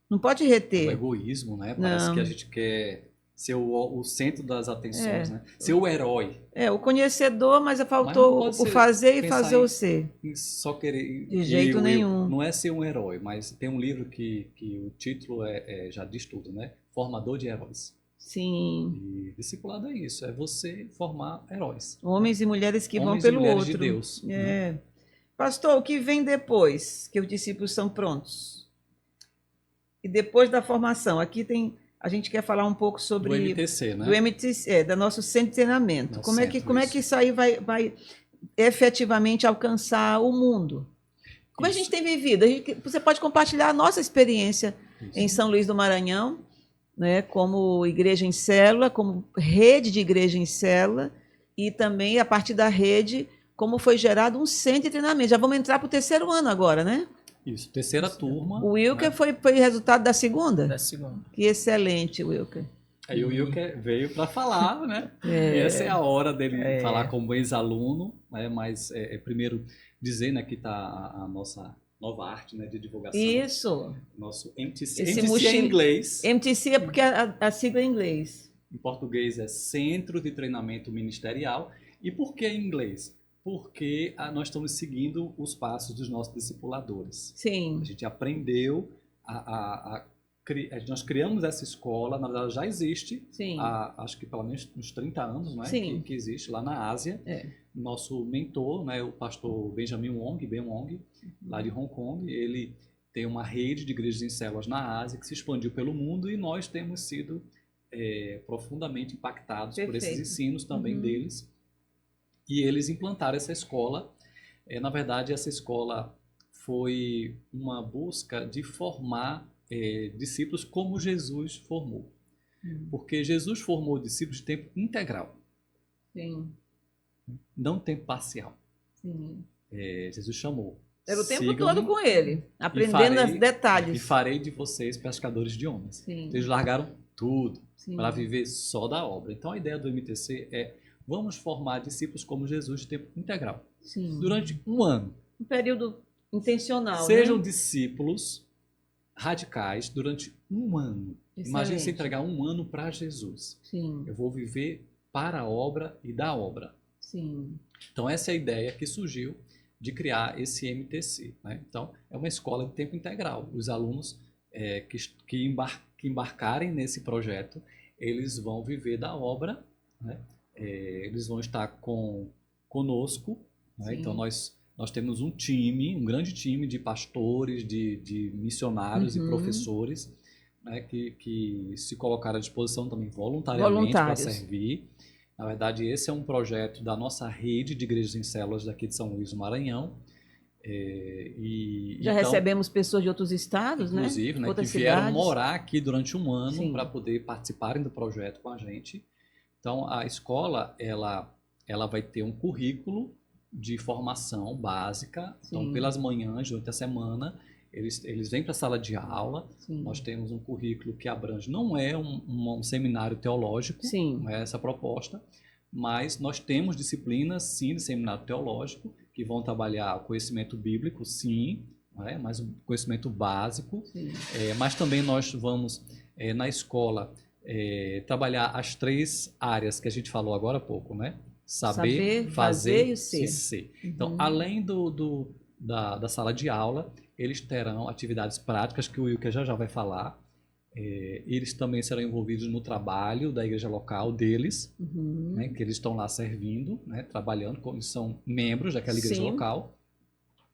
Não pode O reter. egoísmo, né? Parece Não. que a gente quer ser o centro das atenções, É. né? Ser o herói. O conhecedor, mas Mas não faltou pode o ser- fazer e pensar fazer em- o ser. E só querer... De jeito nenhum. Não é ser um herói, mas tem um livro que o título já diz tudo, né? Formador de heróis. Sim. E discipulado é isso, é você formar heróis. Homens e mulheres que vão Homens e pelo mulheres outro. de Deus. Né? Pastor, o que vem depois que os discípulos são prontos? E depois da formação, aqui a gente quer falar um pouco sobre Do MTC, né? do MTC, do nosso centro de treinamento. Nosso Como é centro, que isso aí vai efetivamente alcançar o mundo? Como a Isso. gente tem vivido? Você pode compartilhar a nossa experiência Isso. em São Luís do Maranhão, né, como igreja em célula, como rede de igreja em célula, e também a partir da rede, como foi gerado um centro de treinamento. Já vamos entrar para o terceiro ano agora, né? Isso, terceira turma. O Wilker Né? foi resultado da segunda? Da segunda. Que excelente, Wilker. Aí o Wilker veio para falar, né? Essa é a hora dele falar como ex-aluno, né? Mas primeiro dizer, né, que está a nossa nova arte, né, de divulgação. Isso. Nosso MTC. Esse MTC é em inglês. MTC é porque a sigla é em inglês. Em português é Centro de Treinamento Ministerial. E por que em inglês? Porque nós estamos seguindo os passos dos nossos discipuladores. Sim. A gente aprendeu nós criamos essa escola, na verdade ela já existe, Sim. há acho que pelo menos uns 30 anos, né, Sim. que existe lá na Ásia. Nosso mentor, né, o pastor Benjamin Wong, Ben Wong, lá de Hong Kong, ele tem uma rede de igrejas em células na Ásia que se expandiu pelo mundo e nós temos sido profundamente impactados por esses ensinos também deles. E eles implantaram essa escola. Na verdade, essa escola foi uma busca de formar discípulos como Jesus formou. Porque Jesus formou discípulos de tempo integral. Sim. Não tempo parcial. Sim. Jesus chamou. Era o tempo todo com ele, aprendendo os detalhes. E farei de vocês pescadores de homens. Sim. Eles largaram tudo para viver só da obra. Então a ideia do MTC é: vamos formar discípulos como Jesus de tempo integral. Sim. Durante um ano. Um período intencional. Sejam discípulos radicais durante um ano. Excelente. Imagine se entregar um ano para Jesus. Sim. Eu vou viver para a obra e da obra. Sim. Então essa é a ideia que surgiu de criar esse MTC. Né? Então é uma escola de tempo integral. Os alunos que embarcarem nesse projeto, eles vão viver da obra, né? Eles vão estar conosco. Né? Então nós temos um grande time de pastores, de missionários e professores, né, que se colocaram à disposição também voluntariamente para servir. Na verdade, esse é um projeto da nossa rede de igrejas em células daqui de São Luís do Maranhão. Já recebemos pessoas de outros estados, inclusive, né, que vieram morar aqui durante um ano para poder participarem do projeto com a gente. Então, a escola ela vai ter um currículo de formação básica. Então, pelas manhãs, durante a semana, eles vêm para a sala de aula. Nós temos um currículo que abrange, não é um seminário teológico, não é essa a proposta, mas nós temos disciplinas, sim, de seminário teológico, que vão trabalhar o conhecimento bíblico, sim, mas o conhecimento básico. Mas também nós vamos, na escola, trabalhar as 3 áreas que a gente falou agora há pouco, né? Saber, fazer e ser. Então, além da sala de aula, eles terão atividades práticas que o Wilker já vai falar. Eles também serão envolvidos no trabalho da igreja local deles, né, que eles estão lá servindo, né, trabalhando, eles são membros daquela igreja local.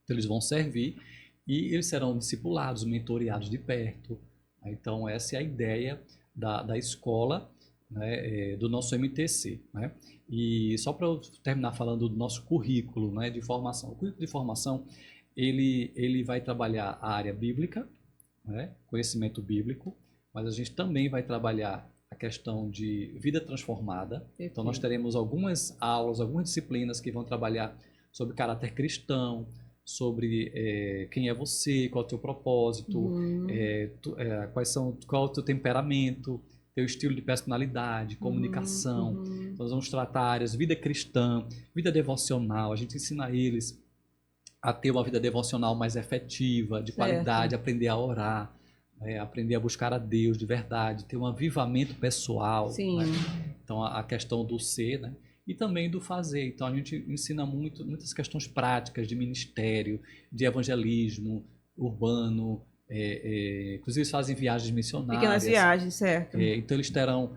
Então, eles vão servir e eles serão discipulados, mentoreados de perto. Então, essa é a ideia da escola, né, do nosso MTC. Né? E só para eu terminar falando do nosso currículo, né, de formação. O currículo de formação, ele vai trabalhar a área bíblica, né, conhecimento bíblico, mas a gente também vai trabalhar a questão de vida transformada. Então, nós teremos algumas aulas, algumas disciplinas que vão trabalhar sobre caráter cristão, sobre quem é você, qual é o teu propósito, qual é o teu temperamento, teu estilo de personalidade, comunicação. Nós vamos tratar áreas, vida cristã, vida devocional. A gente ensina eles a ter uma vida devocional mais efetiva, de qualidade, aprender a orar, aprender a buscar a Deus de verdade, ter um avivamento pessoal. Né? Então, a questão do ser, né? E também do fazer. Então, a gente ensina muitas questões práticas de ministério, de evangelismo urbano. Inclusive, eles fazem viagens missionárias. Pequenas viagens, certo. Então, eles terão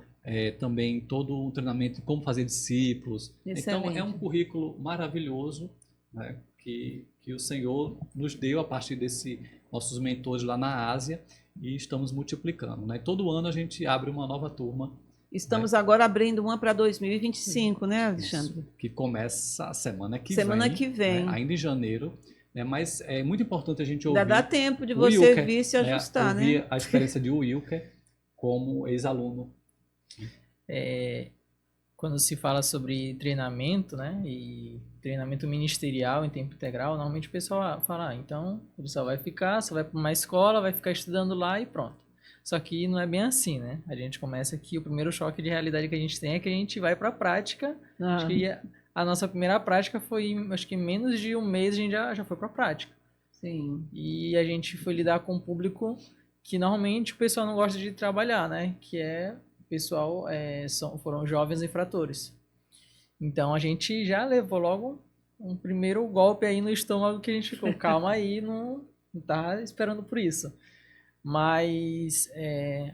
também todo um treinamento de como fazer discípulos. Excelente. Então, é um currículo maravilhoso, né, que o Senhor nos deu a partir desses nossos mentores lá na Ásia, e estamos multiplicando. Né? Todo ano a gente abre uma nova turma. Estamos agora abrindo uma para 2025, né, Alexandre? Isso, que começa a semana que vem. Né? Ainda em janeiro. né? Mas é muito importante a gente Ainda ouvir dá tempo de o você Wilker, vir se ajustar, ouvir né? a experiência de Wilker como ex-aluno. Quando se fala sobre treinamento, né, e treinamento ministerial em tempo integral, normalmente o pessoal fala, então ele só vai para uma escola, vai ficar estudando lá e pronto. Só que não é bem assim, né? A gente começa aqui, o primeiro choque de realidade que a gente tem é que a gente vai para a prática. Acho que a nossa primeira prática foi, acho que em menos de um mês a gente já foi para a prática. Sim. E a gente foi lidar com um público que normalmente o pessoal não gosta de trabalhar, né? Que é o pessoal, foram jovens infratores. Então a gente já levou logo um primeiro golpe aí no estômago que a gente ficou, calma aí, não tá esperando por isso. Mas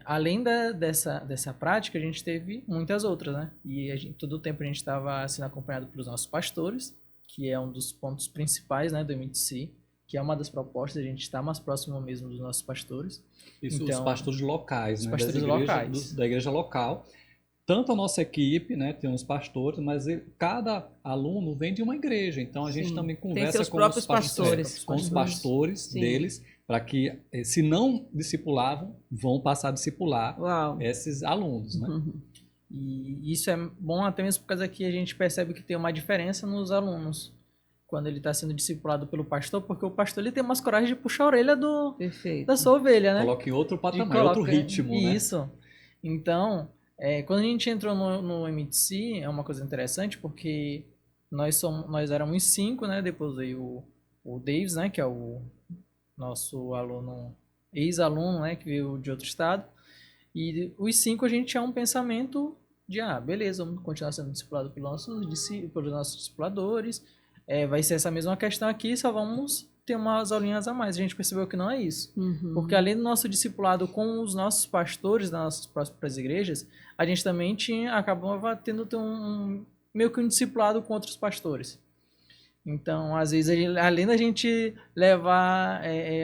além dessa prática, a gente teve muitas outras, né? E todo o tempo a gente estava sendo acompanhado pelos nossos pastores, que é um dos pontos principais, né, do MTC, que é uma das propostas, a gente está mais próximo mesmo dos nossos pastores. Isso, Então, os pastores locais, os né? pastores locais. Da igreja local. Tanto a nossa equipe, né, tem uns pastores, mas cada aluno vem de uma igreja. Então a gente Sim. também Tem conversa seus com próprios os pastores, pastores. Sim. deles, para que, se não discipulavam, vão passar a discipular Uau. esses alunos, né? Uhum. E isso é bom até mesmo por causa que a gente percebe que tem uma diferença nos alunos quando ele está sendo discipulado pelo pastor, porque o pastor ele tem mais coragem de puxar a orelha Perfeito. da sua ovelha, né? Coloca em outro patamar, outro ritmo, né? Isso. Então, quando a gente entrou no MTC, é uma coisa interessante, porque nós éramos 5, né? Depois veio o Davis, né? Que é o nosso aluno, ex-aluno, né? Que veio de outro estado. E os 5 a gente tinha um pensamento de, beleza, vamos continuar sendo discipulado pelos nossos discipuladores. Vai ser essa mesma questão aqui, só vamos ter umas aulinhas a mais. A gente percebeu que não é isso. Uhum. Porque além do nosso discipulado com os nossos pastores das nossas próprias igrejas, a gente também acabava tendo meio que um discipulado com outros pastores. Então, às vezes, além da gente levar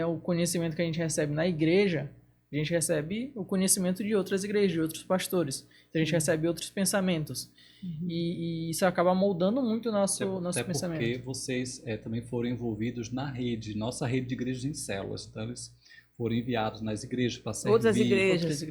o conhecimento que a gente recebe na igreja, a gente recebe o conhecimento de outras igrejas, de outros pastores. Então, a gente recebe outros pensamentos. E isso acaba moldando muito o nosso pensamento. Porque vocês também foram envolvidos na rede, nossa rede de igrejas em células. Então, eles foram enviados nas igrejas para servir. Outras igrejas.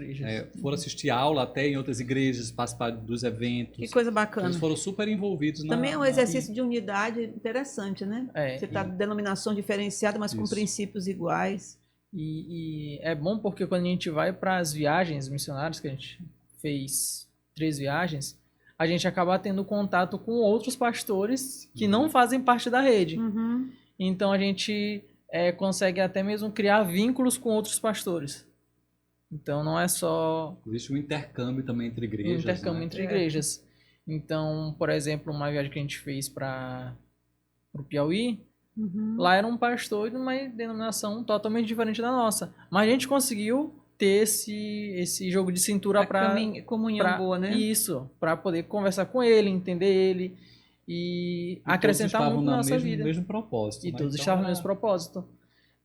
Foram assistir aula até em outras igrejas, participar dos eventos. Que coisa bacana. Eles foram super envolvidos Também é um exercício de unidade interessante, né? Você está denominação diferenciada, mas com princípios iguais. E é bom porque quando a gente vai para as viagens missionárias, que a gente fez 3 viagens, a gente acaba tendo contato com outros pastores que não fazem parte da rede. Uhum. Então a gente consegue até mesmo criar vínculos com outros pastores. Então não é só... Existe um intercâmbio também entre igrejas. Entre igrejas. Então, por exemplo, uma viagem que a gente fez para o Piauí, lá era um pastor de uma denominação totalmente diferente da nossa. Mas a gente conseguiu ter esse jogo de cintura para comunhão boa, né? Isso, para poder conversar com ele, entender ele e acrescentar muito na nossa vida. Mesmo propósito. E todos estavam no mesmo propósito.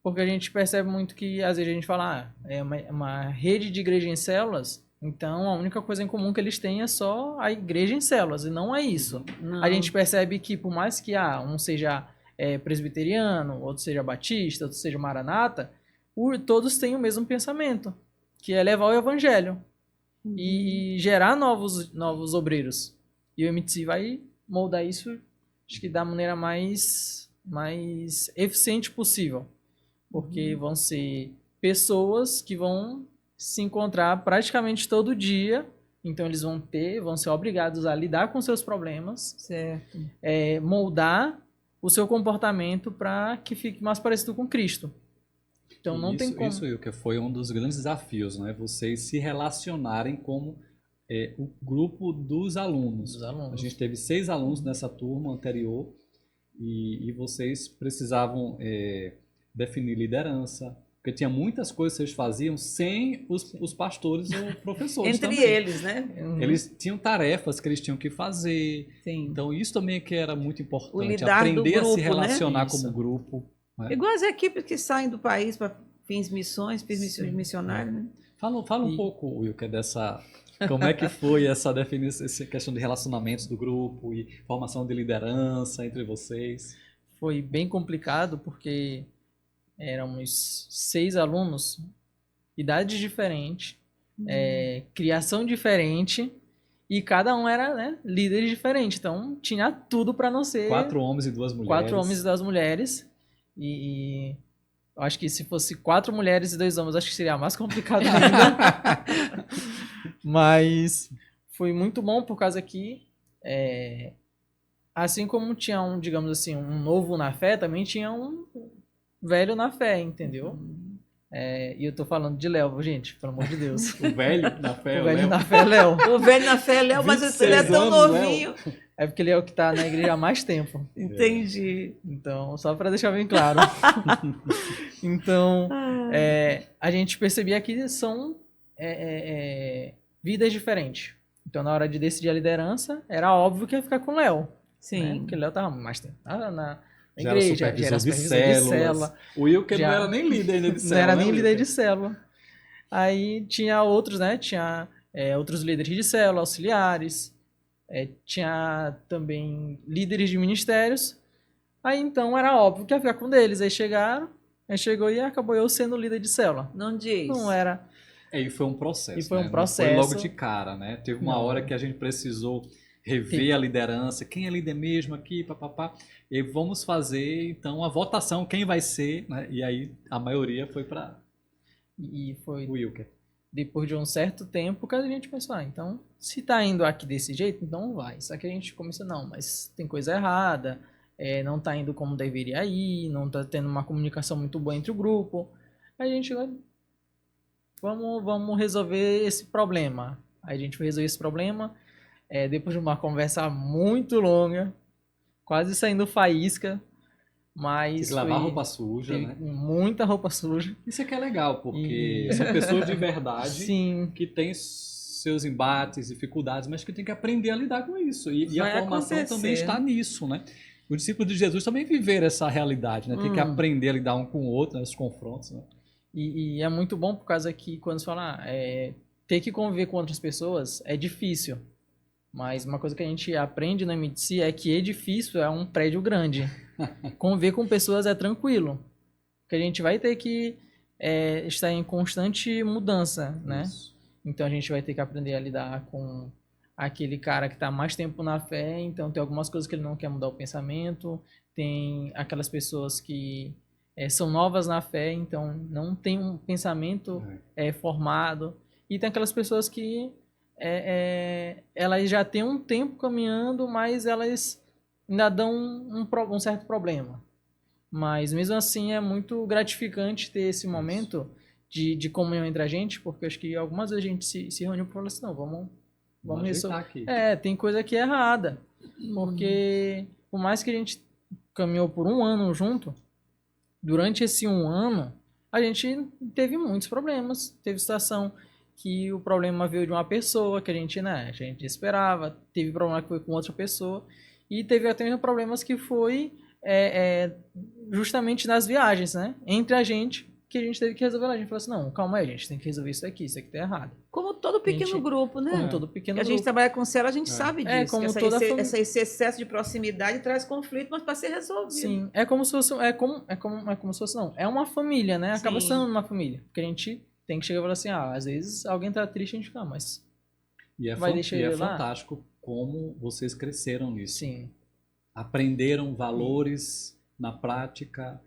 Porque a gente percebe muito que às vezes a gente fala, é uma rede de igreja em células, então a única coisa em comum que eles têm é só a igreja em células, e não é isso. Não. A gente percebe que por mais que um seja presbiteriano, outro seja batista, outro seja maranata, todos têm o mesmo pensamento, que é levar o evangelho e gerar novos obreiros. E o MTC vai moldar isso, acho que da maneira mais eficiente possível, porque vão ser pessoas que vão se encontrar praticamente todo dia, então eles vão ser obrigados a lidar com seus problemas, certo. Moldar o seu comportamento para que fique mais parecido com Cristo. Então não tem como. Isso, que foi um dos grandes desafios, né? Vocês se relacionarem como o grupo dos alunos. A gente teve 6 alunos nessa turma anterior e vocês precisavam definir liderança, porque tinha muitas coisas que vocês faziam sem os pastores ou professores Entre também. eles, né? Eles tinham tarefas que eles tinham que fazer. Sim. Então isso também que era muito importante. O lidar aprender do grupo, a se relacionar né? como grupo. Né? Igual as equipes que saem do país para fins missões missionários, né? Fala um pouco, Wilker, como é que foi essa definição, essa questão de relacionamentos do grupo e formação de liderança entre vocês? foi bem complicado, porque éramos 6 alunos, idades diferentes, criação diferente, e cada um era, né, líder diferente. Então, tinha tudo para não ser 4 homens e 2 mulheres. 4 homens e 2 mulheres. E eu acho que se fosse 4 mulheres e 2 homens, acho que seria mais complicado ainda. Mas foi muito bom por causa que, assim como tinha um, digamos assim, um novo na fé, também tinha um velho na fé, entendeu? E eu tô falando de Léo, gente, pelo amor de Deus. O velho na fé, O velho na fé é Léo. O velho na fé é Léo, mas ele é 26 tão anos, novinho. É porque ele é o que tá na igreja há mais tempo. Entendi. Então, só para deixar bem claro. Então, a gente percebia que são vidas diferentes. Então, na hora de decidir a liderança, era óbvio que ia ficar com o Léo. Sim. Né? Porque o Léo tava mais tempo na Já era igreja, já era supervisor supervisor de de célula. O Wilker Já- não era nem líder ainda de Não célula. era né, nem líder Wilker? de célula. Aí tinha outros, né? Tinha outros líderes de célula, auxiliares. Tinha também líderes de ministérios. Aí então era óbvio que ia ficar com um deles. Aí chegou e acabou eu sendo líder de célula. Não diz. Não era. E foi um processo. E foi um né? Não processo. foi logo de cara, né? Teve uma Não. hora que a gente precisou rever a liderança. Quem é líder mesmo aqui, papapá. E vamos fazer, então, a votação, quem vai ser, né? E aí a maioria foi para E foi o Wilker. depois de um certo tempo que a gente pensou, então, se tá indo aqui desse jeito, então vai. Só que a gente começou, não, mas tem coisa errada, não tá indo como deveria ir, não tá tendo uma comunicação muito boa entre o grupo. Aí a gente, vamos resolver esse problema. Aí a gente foi resolver esse problema, depois de uma conversa muito longa, quase saindo faísca, Tem mas que lavar foi- roupa suja, teve né? muita roupa suja. Isso é que é legal, porque E- são pessoas de verdade Sim, que têm seus embates, dificuldades, mas que tem que aprender a lidar com isso. E a Vai formação acontecer. também está nisso, né? Os discípulos de Jesus também viveram essa realidade, né? Tem que aprender a lidar um com o outro, né? Os confrontos, né? e é muito bom por causa que quando você fala, ter que conviver com outras pessoas é difícil. Mas uma coisa que a gente aprende na MDC é que edifício é um prédio grande. Conviver com pessoas é tranquilo. Porque a gente vai ter que estar em constante mudança, né? Isso. Então a gente vai ter que aprender a lidar com aquele cara que está mais tempo na fé, então tem algumas coisas que ele não quer mudar o pensamento, tem aquelas pessoas que são novas na fé, então não tem um pensamento formado, e tem aquelas pessoas que elas já têm um tempo caminhando, mas elas ainda dão um certo problema. Mas mesmo assim é muito gratificante ter esse momento de comunhão entre a gente, porque acho que algumas vezes a gente se reuniu para falar assim, não, vamos resolver. ajeitar aqui. Tem coisa que é errada. Porque por mais que a gente caminhou por um ano junto, durante esse um ano, a gente teve muitos problemas. Teve situação que o problema veio de uma pessoa que a gente esperava, teve problema que foi com outra pessoa, e teve até problemas que foi justamente nas viagens, né? Entre a gente, que a gente teve que resolver lá. A gente falou assim, não, calma aí, a gente tem que resolver isso aqui tá errado. Como todo pequeno Gente, grupo, né? Como todo pequeno Que a gente grupo. trabalha com célula, a gente sabe disso. como que toda família. esse excesso de proximidade traz conflito, mas para ser resolvido. Sim, é como se fosse, não, é uma família, né? Acaba Sim. sendo uma família. Porque a gente tem que chegar e falar assim, às vezes alguém tá triste, a gente fica, mas E é, vai deixar ele lá? fantástico como vocês cresceram nisso. sim. Aprenderam valores na prática,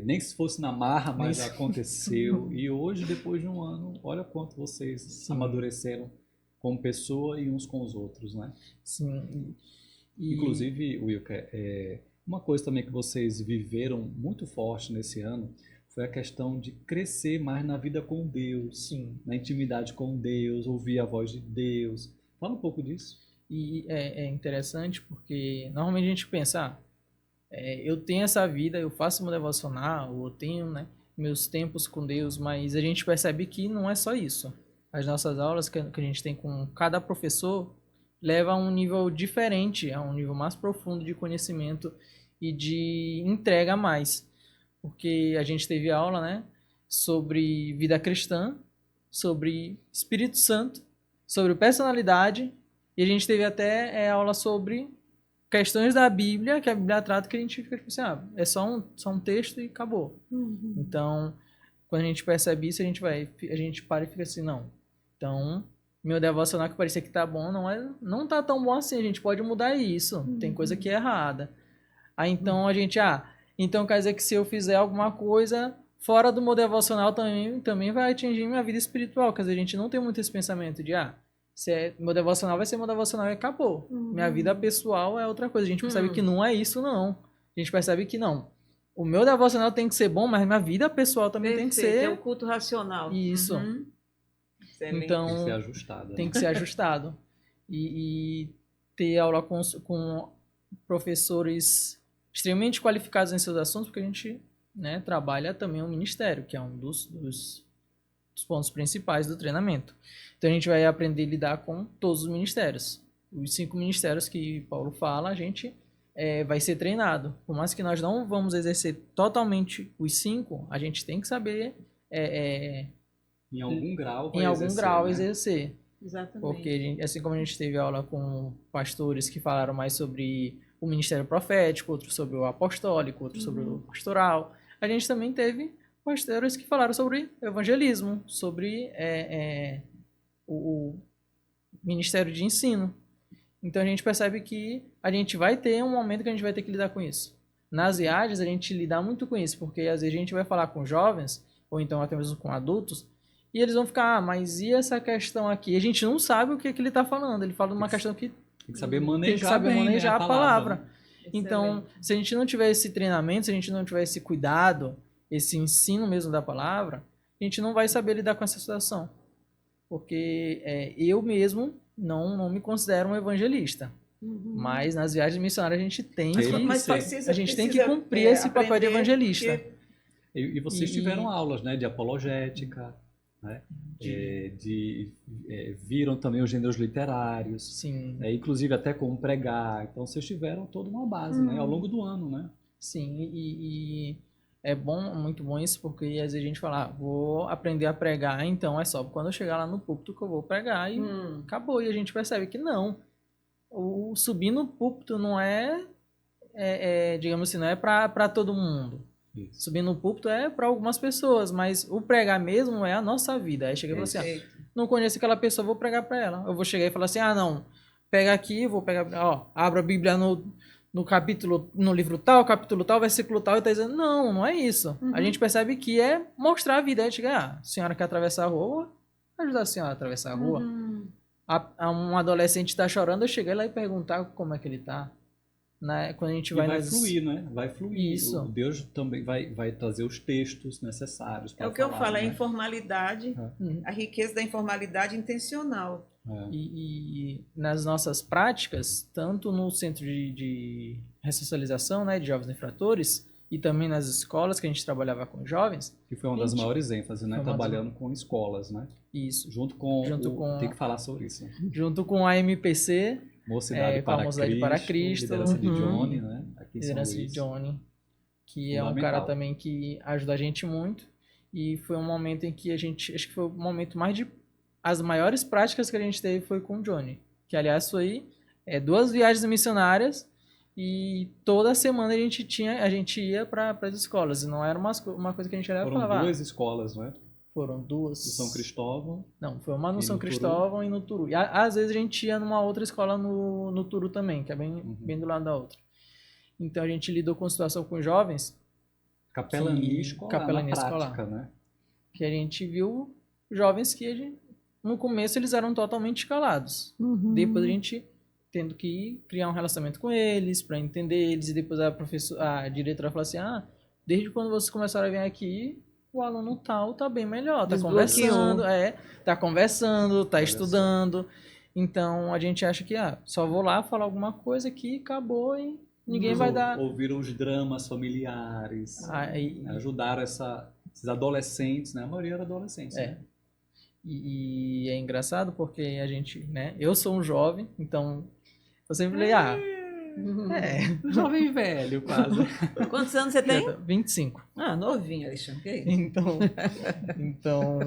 nem se fosse na marra, mas Nem se- aconteceu. E hoje, depois de um ano, olha quanto vocês Sim. amadureceram como pessoa e uns com os outros, né? Sim. Inclusive, Wilker, uma coisa também que vocês viveram muito forte nesse ano foi a questão de crescer mais na vida com Deus, Sim. na intimidade com Deus, ouvir a voz de Deus. Fala um pouco disso. E é interessante porque normalmente a gente pensa, eu tenho essa vida, eu faço meu devocional, eu tenho, né, meus tempos com Deus, mas a gente percebe que não é só isso. As nossas aulas que a gente tem com cada professor leva a um nível diferente, a um nível mais profundo de conhecimento e de entrega a mais. Porque a gente teve aula, né, sobre vida cristã, sobre Espírito Santo, sobre personalidade, e a gente teve até aula sobre questões da Bíblia, que a Bíblia trata, que a gente fica tipo assim, é só um texto e acabou. Então, quando a gente percebe isso, a gente para e fica assim, não. Então, meu devocional que parecia que tá bom, não tá tão bom assim, a gente pode mudar isso. Tem coisa que é errada. Aí então então quer dizer que se eu fizer alguma coisa fora do meu devocional também vai atingir minha vida espiritual. Quer dizer, a gente não tem muito esse pensamento de, meu devocional vai ser meu devocional e acabou. Minha vida pessoal é outra coisa. A gente percebe que não é isso, não. A gente percebe que não. O meu devocional tem que ser bom, mas minha vida pessoal também tem que ser... É o culto racional. Isso. Então, tem que ser ajustado. Tem que ser ajustado. E ter aula com professores extremamente qualificados em seus assuntos, porque a gente, né, trabalha também o ministério, que é um dos pontos principais do treinamento. Então a gente vai aprender a lidar com todos os ministérios. Os 5 ministérios que Paulo fala, a gente vai ser treinado. Por mais que nós não vamos exercer totalmente os 5, a gente tem que saber em algum grau exercer. Exatamente. Porque assim como a gente teve aula com pastores que falaram mais sobre o ministério profético, outros sobre o apostólico, outros sobre o pastoral, a gente também teve pastores que falaram sobre evangelismo, sobre o ministério de ensino. Então a gente percebe que a gente vai ter um momento que a gente vai ter que lidar com isso. Nas viagens a gente lida muito com isso, porque às vezes a gente vai falar com jovens, ou então até mesmo com adultos, e eles vão ficar, mas e essa questão aqui? A gente não sabe o que ele está falando. Ele fala de uma questão que tem que saber manejar, tem que saber manejar a palavra. Excelente. Então, se a gente não tiver esse treinamento, se a gente não tiver esse cuidado, esse ensino mesmo da palavra, a gente não vai saber lidar com essa situação. Porque eu mesmo não me considero um evangelista. Mas nas viagens missionárias a gente tem que cumprir esse papel de evangelista. E vocês tiveram aulas, né, de apologética, né? Viram também os gêneros literários. Sim. Inclusive até como pregar. Então vocês tiveram toda uma base, né, ao longo do ano, né? Sim, e é bom, muito bom isso, porque às vezes a gente fala, vou aprender a pregar, então é só quando eu chegar lá no púlpito que eu vou pregar e acabou. E a gente percebe que não. O subir no púlpito não digamos assim, não é para todo mundo. Isso. Subir no púlpito é para algumas pessoas, mas o pregar mesmo é a nossa vida. Aí chega e fala assim, não conheço aquela pessoa, vou pregar para ela. Eu vou chegar e falar assim, não, pega aqui, vou pegar, abra a Bíblia no capítulo, no livro tal, capítulo tal, versículo tal, e tá dizendo, não é isso. A gente percebe que é mostrar a vida. Aí chega, a senhora quer atravessar a rua, ajudar a senhora a atravessar a rua. Um adolescente está chorando, eu cheguei lá e perguntar como é que ele está. Né? Quando a gente vai fluir, né? Vai fluir. Isso. O Deus também vai trazer os textos necessários para o que eu falo, a informalidade, a riqueza da informalidade intencional. E nas nossas práticas, tanto no centro de ressocialização, né, de jovens infratores, e também nas escolas que a gente trabalhava com jovens. Que foi uma das maiores ênfases, né? Trabalhando com escolas, né? Isso. Junto com tem que falar sobre isso. Junto com a MPC, Mocidade para Cristo, liderança de Johnny, né? Aqui em liderança de Johnny, que é um cara também que ajuda a gente muito. E foi um momento em que acho que foi o momento as maiores práticas que a gente teve foi com o Johnny. Que, aliás, foi 2 viagens missionárias e toda semana a gente ia para as escolas. E não era uma coisa que a gente olhava e falava. Foram 2 escolas, não é? Foram 2. No São Cristóvão? Não, foi uma no São Cristóvão e no Turu. E às vezes a gente ia numa outra escola no Turu também, que é bem do lado da outra. Então a gente lidou com a situação com jovens. Capelania escolar, né? Que a gente viu jovens que no começo eles eram totalmente calados. Depois a gente tendo que criar um relacionamento com eles, para entender eles. E depois a diretora falou assim, desde quando vocês começaram a vir aqui, o aluno tá bem melhor, tá conversando, tá estudando. Então a gente acha que só vou lá falar alguma coisa aqui, acabou e ninguém vai dar. Ouviram os dramas familiares, ajudaram esses adolescentes, né? A maioria era adolescentes. Né? E é engraçado porque a gente, né? Eu sou um jovem, então eu sempre falei, jovem velho, quase. Quantos anos você tem? 25. Novinho, Alexandre. Então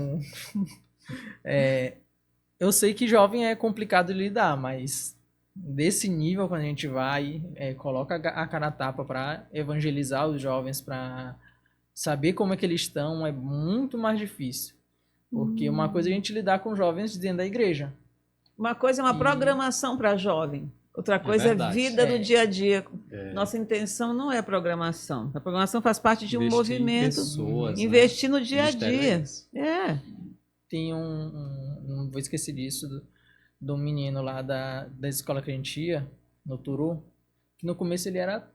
eu sei que jovem é complicado de lidar, mas desse nível, quando a gente vai, coloca a cara a tapa para evangelizar os jovens, para saber como é que eles estão, é muito mais difícil. Porque uma coisa é a gente lidar com jovens dentro da igreja. Uma coisa é uma E- programação para jovem, outra coisa é verdade. vida do dia a dia. É. Nossa intenção não é programação. A programação faz parte de um Investir em movimento, pessoas, né? investir no O dia a mistério é dia. esse. É. Tem não vou esquecer disso, do menino lá da escola que a gente ia, no Turu, que no começo ele era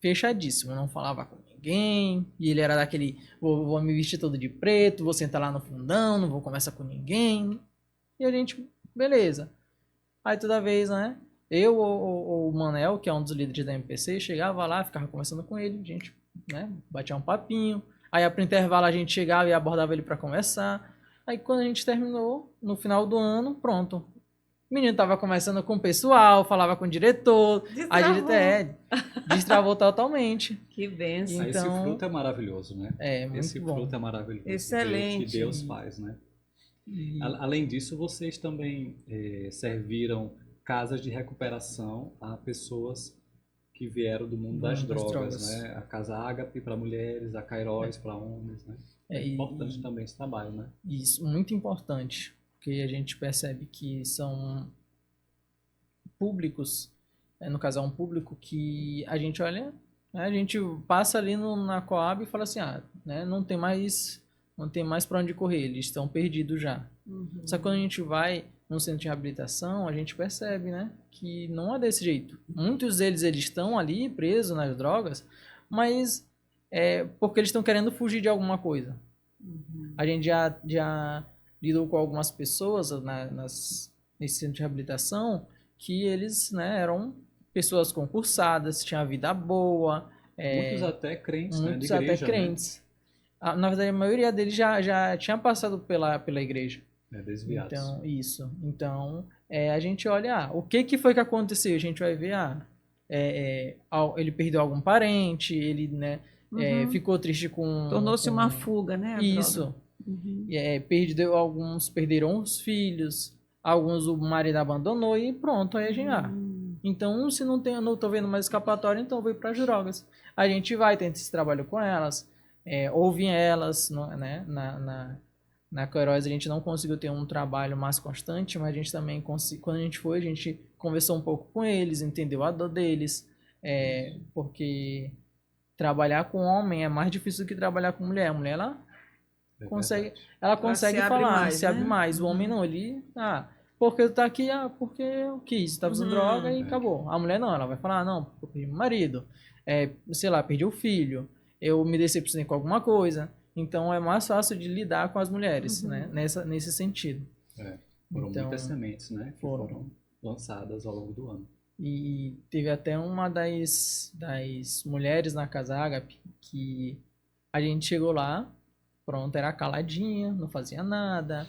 fechadíssimo, não falava com ninguém, e ele era daquele, vou me vestir todo de preto, vou sentar lá no fundão, não vou conversar com ninguém, e a gente, beleza. Aí toda vez, né, eu ou o Manel, que é um dos líderes da MPC, chegava lá, ficava conversando com ele, a gente, né, batia um papinho, aí pro intervalo a gente chegava e abordava ele para conversar, aí quando a gente terminou, no final do ano, pronto. O menino tava conversando com o pessoal, falava com o diretor, a gente Destravou. destravou totalmente. Que benção. Esse Então, fruto é maravilhoso, né? É, muito Esse bom. fruto é maravilhoso. Ver o Excelente. que Deus faz, né? E- Além disso, vocês também serviram casas de recuperação a pessoas que vieram do mundo das drogas, né? A Casa Ágape para mulheres, a Kairos para homens, né? É importante também esse trabalho, né? Isso, muito importante, porque a gente percebe que são públicos, no caso é um público que a gente olha, né, a gente passa ali na Coab e fala assim, né, não tem mais para onde correr, eles estão perdidos já. Só que quando a gente vai num centro de reabilitação, a gente percebe, né, que não é desse jeito. Muitos deles eles estão ali presos nas drogas, mas é porque eles estão querendo fugir de alguma coisa. A gente já lidou com algumas pessoas nesse centro de reabilitação que eles, né, eram pessoas concursadas, tinham a vida boa, Muitos até crentes, né? De muitos igreja, até crentes. Na verdade, a maioria deles já tinha passado pela igreja. né? Desviados. Então, isso. Então, a gente olha, o que foi que aconteceu? A gente vai ver, ele perdeu algum parente, ele, né, ficou triste com... Tornou-se com uma fuga, né? a isso. droga. Uhum. Alguns perderam os filhos, alguns o marido abandonou e pronto, aí a gente, então se não tô vendo mais escapatória, então eu vou para as drogas. A gente vai, tenta esse trabalho com elas, ouve elas, né, na Queiroz a gente não conseguiu ter um trabalho mais constante, mas a gente também quando a gente foi, a gente conversou um pouco com eles, entendeu a dor deles, porque trabalhar com homem é mais difícil do que trabalhar com mulher. A mulher, consegue, ela consegue se abre falar, mais, se abre né? mais. O homem não, ele, porque tu tá aqui, porque eu quis, tava usando droga e acabou. A mulher não, ela vai falar, não, porque eu perdi meu marido, sei lá, perdi o filho, eu me decepcionei com alguma coisa. Então é mais fácil de lidar com as mulheres, né? Nesse sentido. Foram Então, muitas sementes, né? Que foram lançadas ao longo do ano. E teve até uma das mulheres na Casa Ágape que a gente chegou lá, pronto, era caladinha, não fazia nada.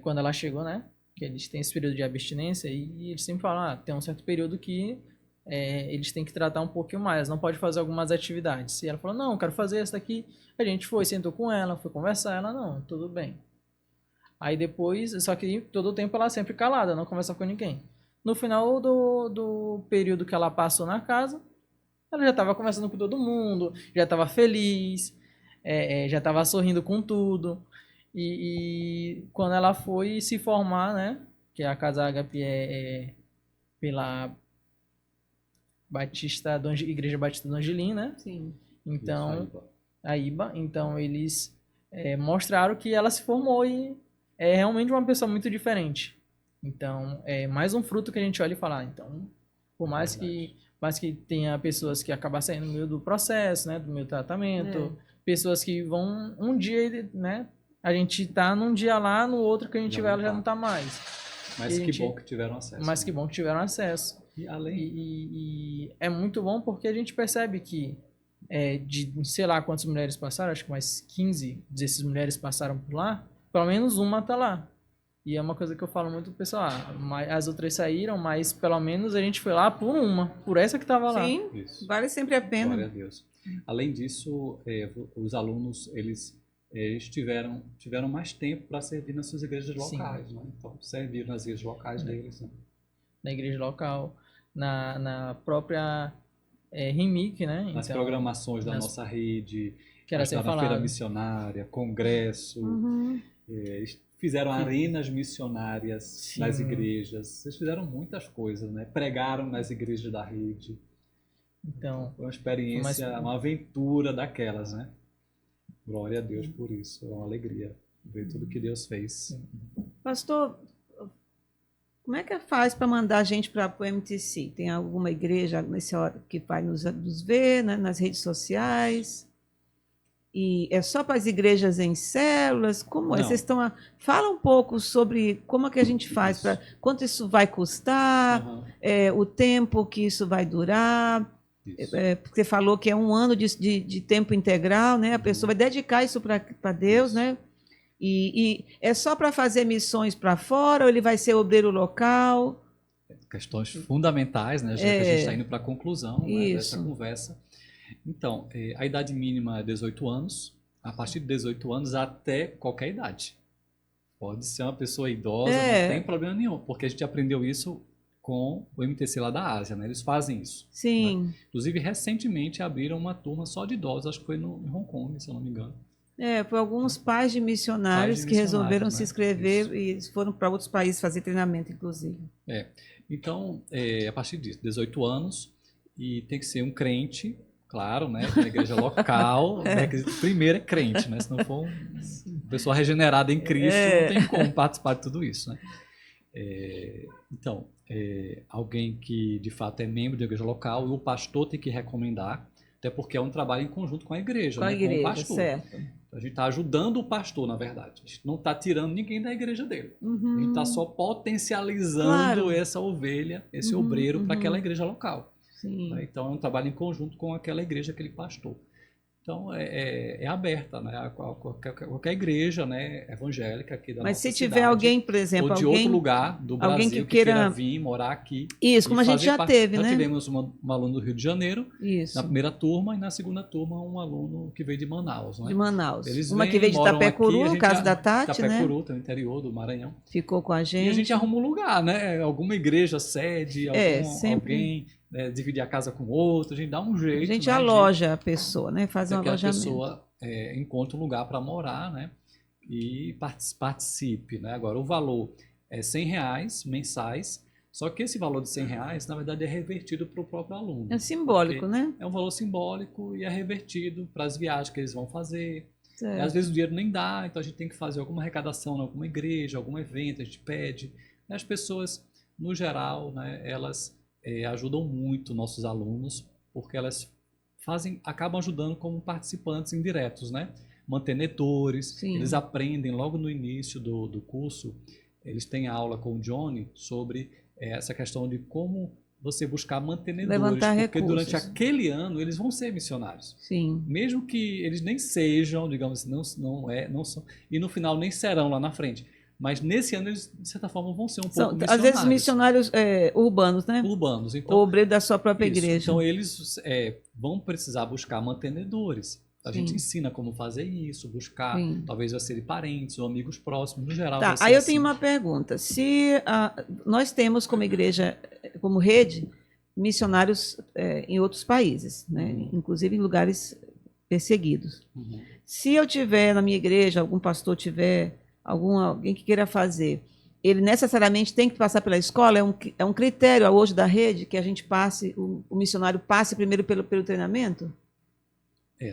Quando ela chegou, né? Que eles têm esse período de abstinência e eles sempre falam, tem um certo período que eles têm que tratar um pouquinho mais, não pode fazer algumas atividades. E ela falou, não, quero fazer essa daqui. A gente foi, sentou com ela, foi conversar, ela, não, tudo bem. Aí depois, só que todo o tempo ela sempre calada, não conversa com ninguém. No final do período que ela passou na casa, ela já estava conversando com todo mundo, já estava feliz, já estava sorrindo com tudo. E quando ela foi se formar, né, que a Casa Ágape é pela Igreja Batista do Angelim, né? Sim. Então, Isso, a IBA. Então, eles mostraram que ela se formou e é realmente uma pessoa muito diferente. Então, é mais um fruto que a gente olha e fala, então, por mais que tenha pessoas que acabam saindo no meio do processo, né, do meu tratamento, pessoas que vão um dia, né, a gente tá num dia lá, no outro que a gente vai, ela já não tá mais. Mas que bom que tiveram acesso. Mas que bom que tiveram acesso. E além... E é muito bom porque a gente percebe que de sei lá quantas mulheres passaram, acho que mais 15, 16 mulheres passaram por lá, pelo menos uma tá lá. E é uma coisa que eu falo muito pro pessoal, as outras saíram, mas pelo menos a gente foi lá por essa que tava lá. Sim, Isso. vale sempre a pena. Glória a Deus. Além disso, os alunos, eles tiveram mais tempo para servir nas suas igrejas locais, né? Então, serviram nas igrejas locais deles, né? na igreja local, na própria RIMIC, né? Nas Então, programações da nas- nossa rede, que era está sempre na feira falado. missionária, congresso, Uhum. eles fizeram arenas missionárias Sim. nas igrejas, eles fizeram muitas coisas, né? Pregaram nas igrejas da rede. Então, Foi uma experiência, uma aventura daquelas, né? Glória a Deus por isso, é uma alegria ver tudo que Deus fez. Pastor, como é que faz para mandar a gente para o MTC? Tem alguma igreja nessa hora que vai nos ver, né, nas redes sociais? E é só para as igrejas em células? Como é? Não. Vocês estão fala um pouco sobre como é que a gente faz Isso. para quanto isso vai custar, Aham, o tempo que isso vai durar. isso. Porque você falou que é um ano de tempo integral, né? A pessoa vai dedicar isso para Deus, Isso. né? E é só para fazer missões para fora ou ele vai ser obreiro local? Questões fundamentais, né? Já que a gente está indo para a conclusão, né, dessa Isso. conversa. Então, a idade mínima é 18 anos, a partir de 18 anos até qualquer idade. Pode ser uma pessoa idosa, não tem problema nenhum, porque a gente aprendeu isso com o MTC lá da Ásia, né? Eles fazem isso. Sim. Inclusive, recentemente abriram uma turma só de idosos, acho que foi em Hong Kong, se eu não me engano. Foi alguns pais de missionários que resolveram né? se inscrever Isso. e eles foram para outros países fazer treinamento, inclusive. Então, a partir disso, 18 anos, e tem que ser um crente, claro, né? Na igreja local, o requisito primeiro é crente, né? Se não for uma pessoa regenerada em Cristo, não tem como participar de tudo isso, né? Então, alguém que de fato é membro da igreja local, e o pastor tem que recomendar, até porque é um trabalho em conjunto com a igreja, Com a né? Com o igreja, pastor. certo. A gente está ajudando o pastor, na verdade. A gente não está tirando ninguém da igreja dele. Uhum. A gente está só potencializando Claro. essa ovelha, esse obreiro para aquela igreja local. Sim. Né? Então é um trabalho em conjunto com aquela igreja, aquele pastor. Então é aberta, né? A qualquer igreja, né, evangélica aqui da Mas nossa se cidade, tiver alguém, por exemplo, ou de outro lugar do alguém Brasil que que queira queira vir morar aqui. Isso, e como a gente fazer já parte. teve, Já né? tivemos um aluno do Rio de Janeiro, Isso. na primeira turma, e na segunda turma um aluno que veio de Manaus. Né? De Manaus. Eles Uma que veio de moram Itapecuru, aqui, a no gente caso da Tati, né? Itapecuru, tá no interior do Maranhão. Ficou com a gente. E a gente arruma um lugar, né? Alguma igreja sede, sempre. alguém, né, dividir a casa com outro, a gente dá um jeito. A gente né, aloja a pessoa, né? Faz um que a alojamento. pessoa encontra um lugar para morar, né? E participe, né? Agora, o valor é R$100 mensais, só que esse valor de R$100, na verdade, é revertido para o próprio aluno. É simbólico, né? É um valor simbólico e é revertido para as viagens que eles vão fazer. Certo. Às vezes o dinheiro nem dá, então a gente tem que fazer alguma arrecadação em alguma igreja, algum evento, a gente pede. As pessoas, no geral, né, elas ajudam muito nossos alunos, porque elas acabam ajudando como participantes indiretos, né? Mantenedores. Sim. Eles aprendem logo no início do curso, eles têm aula com o Johnny sobre essa questão de como você buscar mantenedores, Levantar porque recursos. durante aquele ano eles vão ser missionários. Sim. Mesmo que eles nem sejam, digamos, não são, e no final nem serão lá na frente. Mas nesse ano eles, de certa forma, vão ser um pouco missionários. Às vezes missionários urbanos, né? Urbanos. Então, o obreiro da sua própria isso. igreja. Então eles vão precisar buscar mantenedores. A Sim. gente ensina como fazer isso, buscar, Sim. talvez vai ser de parentes ou amigos próximos, no geral. Tá, vai ser aí eu assim. tenho uma pergunta. Se nós temos como igreja, como rede, missionários em outros países, né? Inclusive em lugares perseguidos. Uhum. Se eu tiver na minha igreja, algum pastor tiver, alguém que queira fazer, ele necessariamente tem que passar pela escola? É um critério hoje da rede que a gente passe, o missionário passe primeiro pelo treinamento?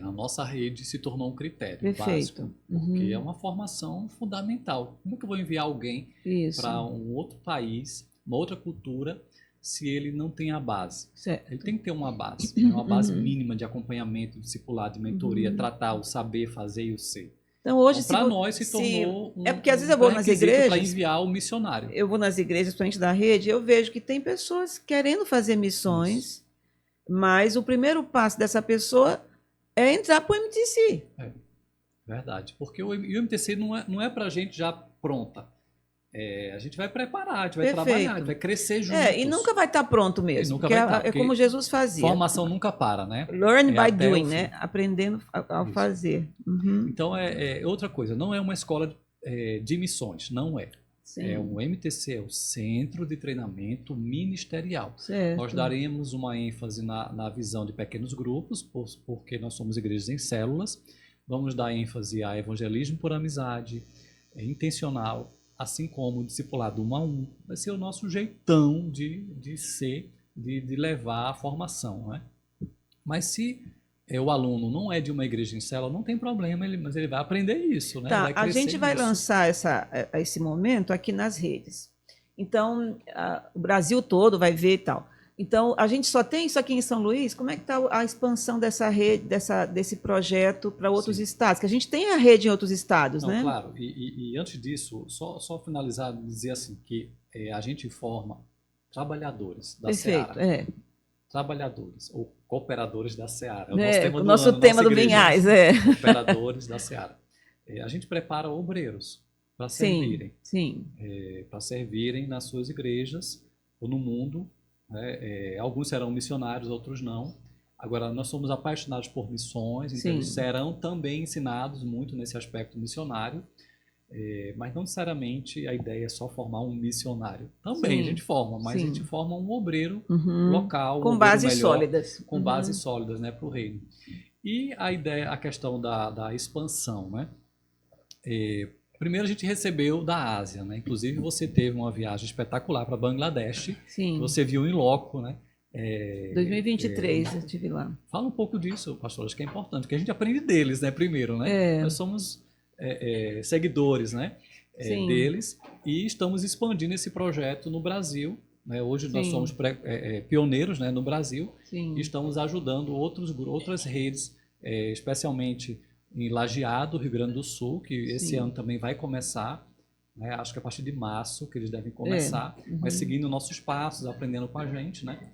Na nossa rede se tornou um critério Perfeito. básico, porque é uma formação fundamental. Como é que eu vou enviar alguém para um outro país, uma outra cultura, se ele não tem a base? Certo. Ele tem que ter uma base mínima de acompanhamento, discipulado, de mentoria, tratar o saber, fazer e o ser. Então, hoje, para nós se tornou é porque às vezes eu vou nas igrejas para enviar o missionário. Eu vou nas igrejas, principalmente da rede, eu vejo que tem pessoas querendo fazer missões, mas o primeiro passo dessa pessoa é entrar para o MTC. Verdade, porque o MTC não é para a gente já pronta. A gente vai preparar, a gente vai trabalhar, a gente vai crescer juntos. E nunca vai estar pronto mesmo, porque é como Jesus fazia. Formação nunca para, né? Learn by doing, né? Aprendendo ao fazer. Uhum. Então, outra coisa, não é uma escola de missões, não é. Sim. O MTC é o Centro de Treinamento Ministerial. Certo. Nós daremos uma ênfase na visão de pequenos grupos, porque nós somos igrejas em células. Vamos dar ênfase a evangelismo por amizade, intencional, assim como o discipulado 1 a 1. Vai ser o nosso jeitão de ser, de levar a formação, né? Mas se o aluno não é de uma igreja em célula, não tem problema, mas ele vai aprender isso, né? Tá, Vai a crescer gente vai nisso. lançar esse momento aqui nas redes. Então, o Brasil todo vai ver e tal. Então, a gente só tem isso aqui em São Luís? Como é que está a expansão dessa rede, desse projeto para outros Sim. estados? Que a gente tem a rede em outros estados, Não, né? claro. E antes disso, só finalizar, dizer assim, que a gente forma trabalhadores da Perfeito, Seara. Trabalhadores ou cooperadores da Seara. É o nosso tema o do nosso ano, tema nossa do igreja. Vinhais, Cooperadores da Seara. A gente prepara obreiros para servirem. Sim. Para servirem nas suas igrejas ou no mundo. Alguns serão missionários, outros não. Agora, nós somos apaixonados por missões, então eles serão também ensinados muito nesse aspecto missionário. Mas não necessariamente a ideia é só formar um missionário. Também a gente forma, mas a gente forma um obreiro local, Com um obreiro bases melhor, sólidas. com bases sólidas, né, para o reino. E a questão da expansão, né? Primeiro a gente recebeu da Ásia, né? Inclusive você teve uma viagem espetacular para Bangladesh. Sim. Você viu em loco, né? 2023 eu estive lá. Fala um pouco disso, pastor, acho que é importante, porque a gente aprende deles, né? Primeiro, né? Nós somos seguidores, né? Deles, e estamos expandindo esse projeto no Brasil, né? Hoje nós somos pioneiros, né, no Brasil. E estamos ajudando outras redes, especialmente em Lajeado, Rio Grande do Sul, que esse ano também vai começar, né? Acho que a partir de março que eles devem começar, mas seguindo nossos passos, aprendendo com a gente, né?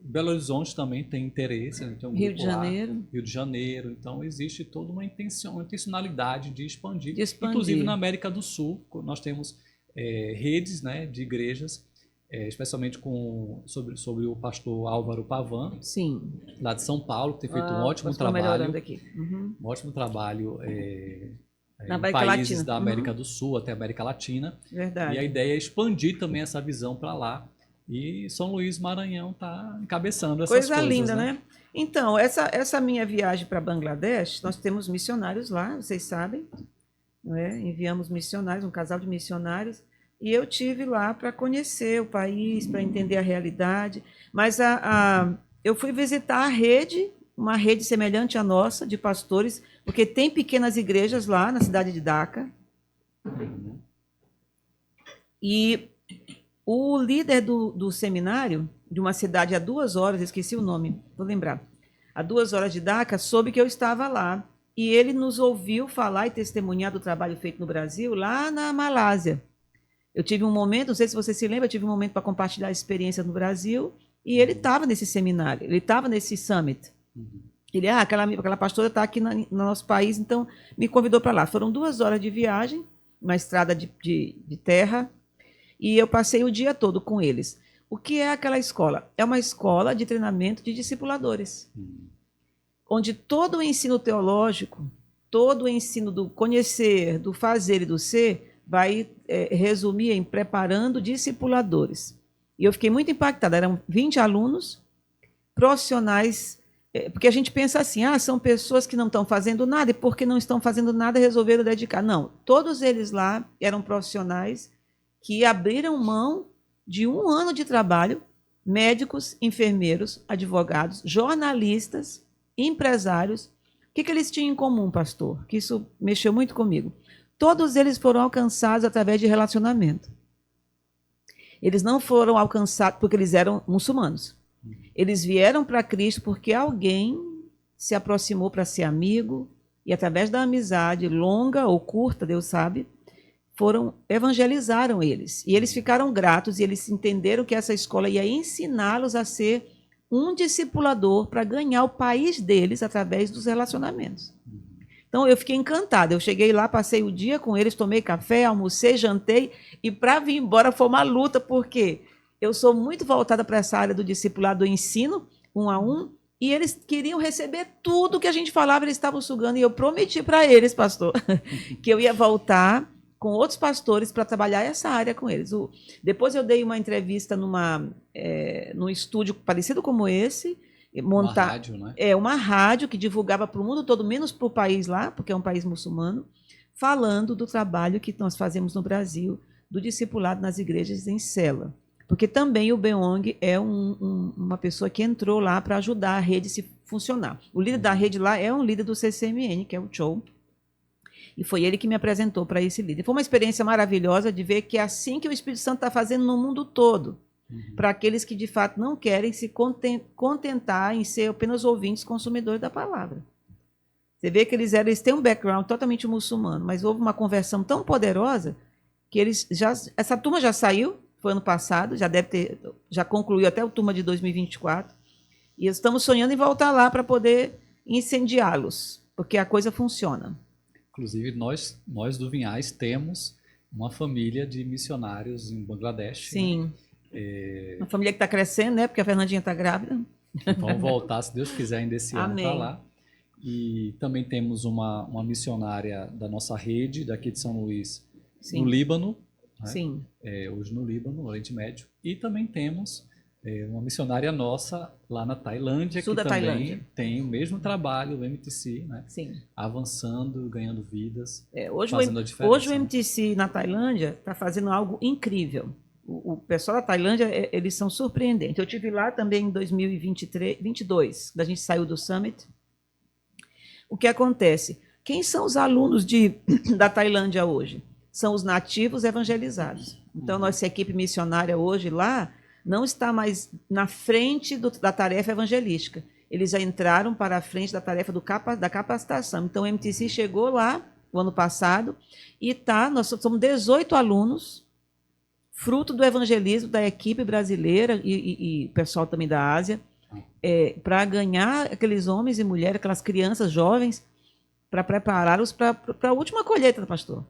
Belo Horizonte também tem interesse, né? Tem um Rio de grupo lá, Janeiro. Rio de Janeiro. Então, existe toda uma intencionalidade de expandir. De expandir. Inclusive, na América do Sul, nós temos redes, né, de igrejas, especialmente sobre o pastor Álvaro Pavan, lá de São Paulo, que tem feito um ótimo trabalho. Aqui. Um ótimo trabalho Na em América países Latina. da América do Sul até a América Latina. Verdade. E a ideia é expandir também essa visão para lá. E São Luís Maranhão está encabeçando essas coisas. Coisa linda, né? Então, essa minha viagem para Bangladesh, nós temos missionários lá, vocês sabem, não é? Enviamos missionários, um casal de missionários, e eu tive lá para conhecer o país, para entender a realidade. Mas eu fui visitar a rede, uma rede semelhante à nossa, de pastores, porque tem pequenas igrejas lá na cidade de Dhaka. E o líder do seminário, de uma cidade a 2 horas, esqueci o nome, vou lembrar, a 2 horas de Dhaka, soube que eu estava lá. E ele nos ouviu falar e testemunhar do trabalho feito no Brasil, lá na Malásia. Eu tive um momento, não sei se você se lembra, eu tive um momento para compartilhar a experiência no Brasil, e ele estava nesse seminário, ele estava nesse summit. Ele, aquela pastora está aqui no nosso país, então me convidou para lá. Foram 2 horas de viagem, uma estrada de terra, e eu passei o dia todo com eles. O que é aquela escola? É uma escola de treinamento de discipuladores, onde todo o ensino teológico, todo o ensino do conhecer, do fazer e do ser, vai resumir em preparando discipuladores. E eu fiquei muito impactada. Eram 20 alunos profissionais, porque a gente pensa assim, são pessoas que não estão fazendo nada, e porque não estão fazendo nada, resolveram dedicar. Não, todos eles lá eram profissionais que abriram mão de 1 ano de trabalho, médicos, enfermeiros, advogados, jornalistas, empresários. O que eles tinham em comum, pastor? Que isso mexeu muito comigo. Todos eles foram alcançados através de relacionamento. Eles não foram alcançados porque eles eram muçulmanos. Eles vieram para Cristo porque alguém se aproximou para ser amigo e, através da amizade, longa ou curta, Deus sabe, evangelizaram eles. E eles ficaram gratos e eles entenderam que essa escola ia ensiná-los a ser um discipulador para ganhar o país deles através dos relacionamentos. Então, eu fiquei encantada. Eu cheguei lá, passei o dia com eles, tomei café, almocei, jantei, e para vir embora foi uma luta, porque eu sou muito voltada para essa área do discipulado, do ensino, 1 a 1, e eles queriam receber tudo que a gente falava, eles estavam sugando, e eu prometi para eles, pastor, que eu ia voltar com outros pastores para trabalhar essa área com eles. Depois eu dei uma entrevista num estúdio parecido como esse, Uma rádio, né? uma rádio que divulgava para o mundo todo, menos para o país lá, porque é um país muçulmano, falando do trabalho que nós fazemos no Brasil, do discipulado nas igrejas em cela. Porque também o Beong é uma pessoa que entrou lá para ajudar a rede a se funcionar. O líder da rede lá é um líder do CCMN, que é o Chou, e foi ele que me apresentou para esse líder. Foi uma experiência maravilhosa de ver que é assim que o Espírito Santo está fazendo no mundo todo, para aqueles que de fato não querem se contentar em ser apenas ouvintes, consumidores da palavra. Você vê que eles têm um background totalmente muçulmano, mas houve uma conversão tão poderosa que essa turma já saiu, foi ano passado, já concluiu até a turma de 2024, e estamos sonhando em voltar lá para poder incendiá-los, porque a coisa funciona. Inclusive, nós do Vinhais temos uma família de missionários em Bangladesh. Sim. Uma família que está crescendo, né? Porque a Fernandinha está grávida. Vamos voltar, se Deus quiser, ainda esse ano para lá. E também temos uma missionária da nossa rede, daqui de São Luís, Sim. no Líbano. Né? Sim. Hoje no Líbano, no Oriente Médio. E também temos uma missionária nossa lá na Tailândia, Sul que da também Tailândia. tem o mesmo trabalho, o MTC, né? Sim. Avançando, ganhando vidas, Hoje fazendo a diferença. Hoje o MTC na Tailândia está fazendo algo incrível. O pessoal da Tailândia, eles são surpreendentes. Eu estive lá também em 2022, quando a gente saiu do Summit. O que acontece? Quem são os alunos da Tailândia hoje? São os nativos evangelizados. Então, nossa equipe missionária hoje lá não está mais na frente da tarefa evangelística. Eles já entraram para a frente da tarefa da capacitação. Então, o MTC chegou lá o ano passado e nós somos 18 alunos, fruto do evangelismo da equipe brasileira e pessoal também da Ásia, para ganhar aqueles homens e mulheres, aquelas crianças jovens, para prepará-los para a última colheita, pastor.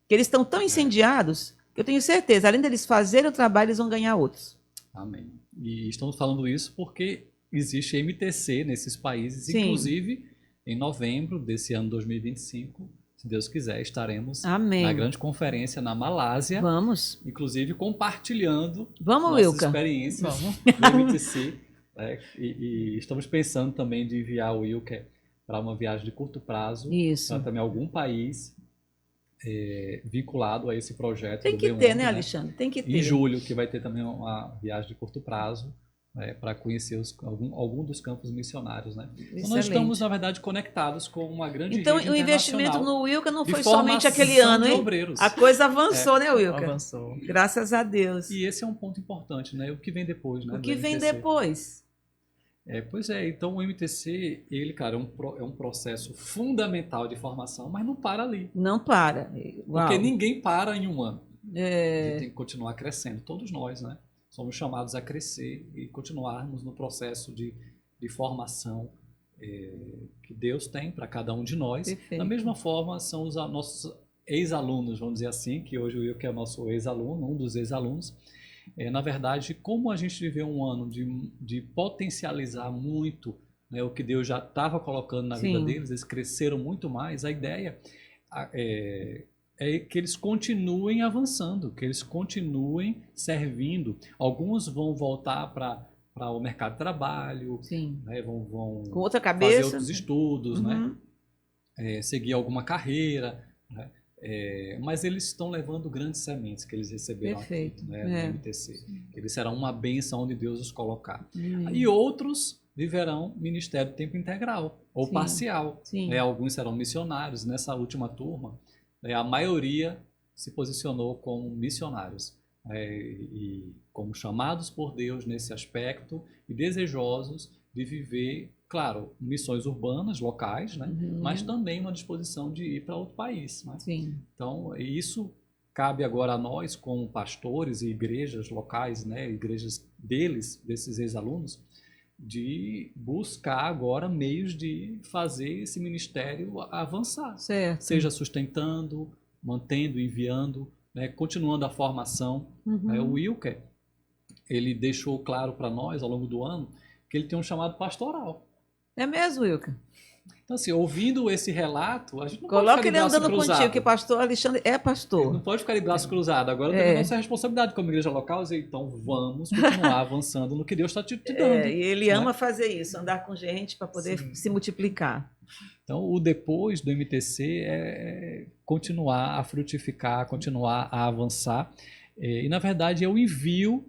Que eles estão tão incendiados, que eu tenho certeza, além deles fazerem o trabalho, eles vão ganhar outros. Amém. E estamos falando isso porque existe MTC nesses países, Sim. Inclusive em novembro desse ano 2025, se Deus quiser, estaremos Amém. na grande conferência na Malásia. Vamos. Inclusive compartilhando nossas Wilka. Experiências do MTC. Né? E estamos pensando também de enviar o Wilka para uma viagem de curto prazo, para também algum país vinculado a esse projeto. Tem que ter, né, Alexandre? Tem que ter. Em julho, que vai ter também uma viagem de curto prazo, para conhecer algum dos campos missionários. Né? Então, nós estamos, na verdade, conectados com uma grande rede internacional. Então, o investimento no Wilka não foi somente aquele ano, hein? Obreiros. A coisa avançou, né, Wilka? Avançou. Graças a Deus. E esse é um ponto importante, né? O que vem depois, né? O que vem depois? Pois é, então o MTC, ele, cara, é um processo fundamental de formação, mas não para ali. Não para. Uau. Porque ninguém para em um ano. A gente tem que continuar crescendo, todos nós, né? Somos chamados a crescer e continuarmos no processo de formação que Deus tem para cada um de nós. Perfeito. Da mesma forma, são os nossos ex-alunos, vamos dizer assim, que hoje o Wilka é o nosso ex-aluno, um dos ex-alunos. Na verdade, como a gente viveu um ano de potencializar muito, né, o que Deus já estava colocando na vida deles, eles cresceram muito mais, a ideia é que eles continuem avançando, que eles continuem servindo. Alguns vão voltar para o mercado de trabalho, né, vão com outra cabeça, fazer outros estudos, né, seguir alguma carreira, né. Mas eles estão levando grandes sementes que eles receberam aqui, né, no MTC. Eles serão uma bênção onde Deus os colocar. E outros viverão ministério de tempo integral ou parcial. Alguns serão missionários. Nessa última turma, a maioria se posicionou como missionários e como chamados por Deus nesse aspecto e desejosos de viver, claro, missões urbanas, locais, né? Mas também uma disposição de ir para outro país. Né? Então, isso cabe agora a nós, como pastores e igrejas locais, né? Igrejas desses ex-alunos, de buscar agora meios de fazer esse ministério avançar. Seja sustentando, mantendo, enviando, né? Continuando a formação. O Wilka, ele deixou claro para nós, ao longo do ano, que ele tem um chamado pastoral. É mesmo, Wilka? Então, assim, ouvindo esse relato, a gente não pode Coloca ficar ele de braço andando cruzado. contigo, que pastor Alexandre é Ele pastor. não pode ficar de braço cruzado. Agora É. também nossa responsabilidade como igreja local, dizer, então vamos continuar avançando no que Deus está te dando. E ele né? ama fazer isso, andar com gente para poder Sim. se multiplicar. Então, o depois do MTC é continuar a frutificar, continuar a avançar. E, na verdade, é o envio,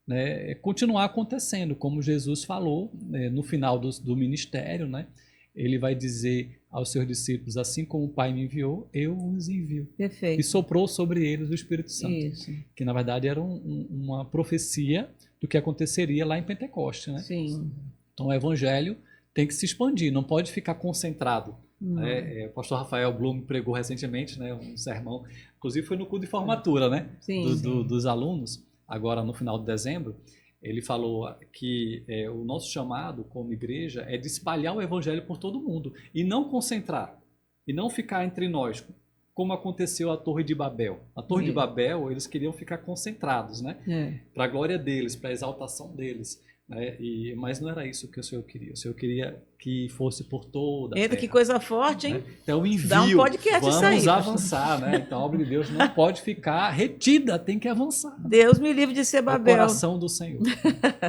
né, continuar acontecendo, como Jesus falou no final do ministério, né? Ele vai dizer aos seus discípulos, assim como o Pai me enviou, eu os envio. Perfeito. E soprou sobre eles o Espírito Santo. Isso. Que, na verdade, era uma profecia do que aconteceria lá em Pentecostes, né? Sim. Então, o evangelho tem que se expandir, não pode ficar concentrado. Né? O pastor Rafael Blum pregou recentemente, né, um sermão, inclusive foi no culto de formatura, né, Sim. dos alunos, agora no final de dezembro. Ele falou que o nosso chamado como igreja é de espalhar o evangelho por todo mundo e não concentrar, e não ficar entre nós, como aconteceu a Torre de Babel. A Torre de Babel, eles queriam ficar concentrados, né? Para a glória deles, para a exaltação deles. Né? Mas não era isso que o Senhor queria. O Senhor queria que fosse por toda a Eita, terra. que coisa forte, hein? Né? Então, envio, Dá um podcast vamos isso aí, avançar. Né? Então, a obra de Deus não pode ficar retida, tem que avançar. Deus me livre de ser O Babel. coração do Senhor.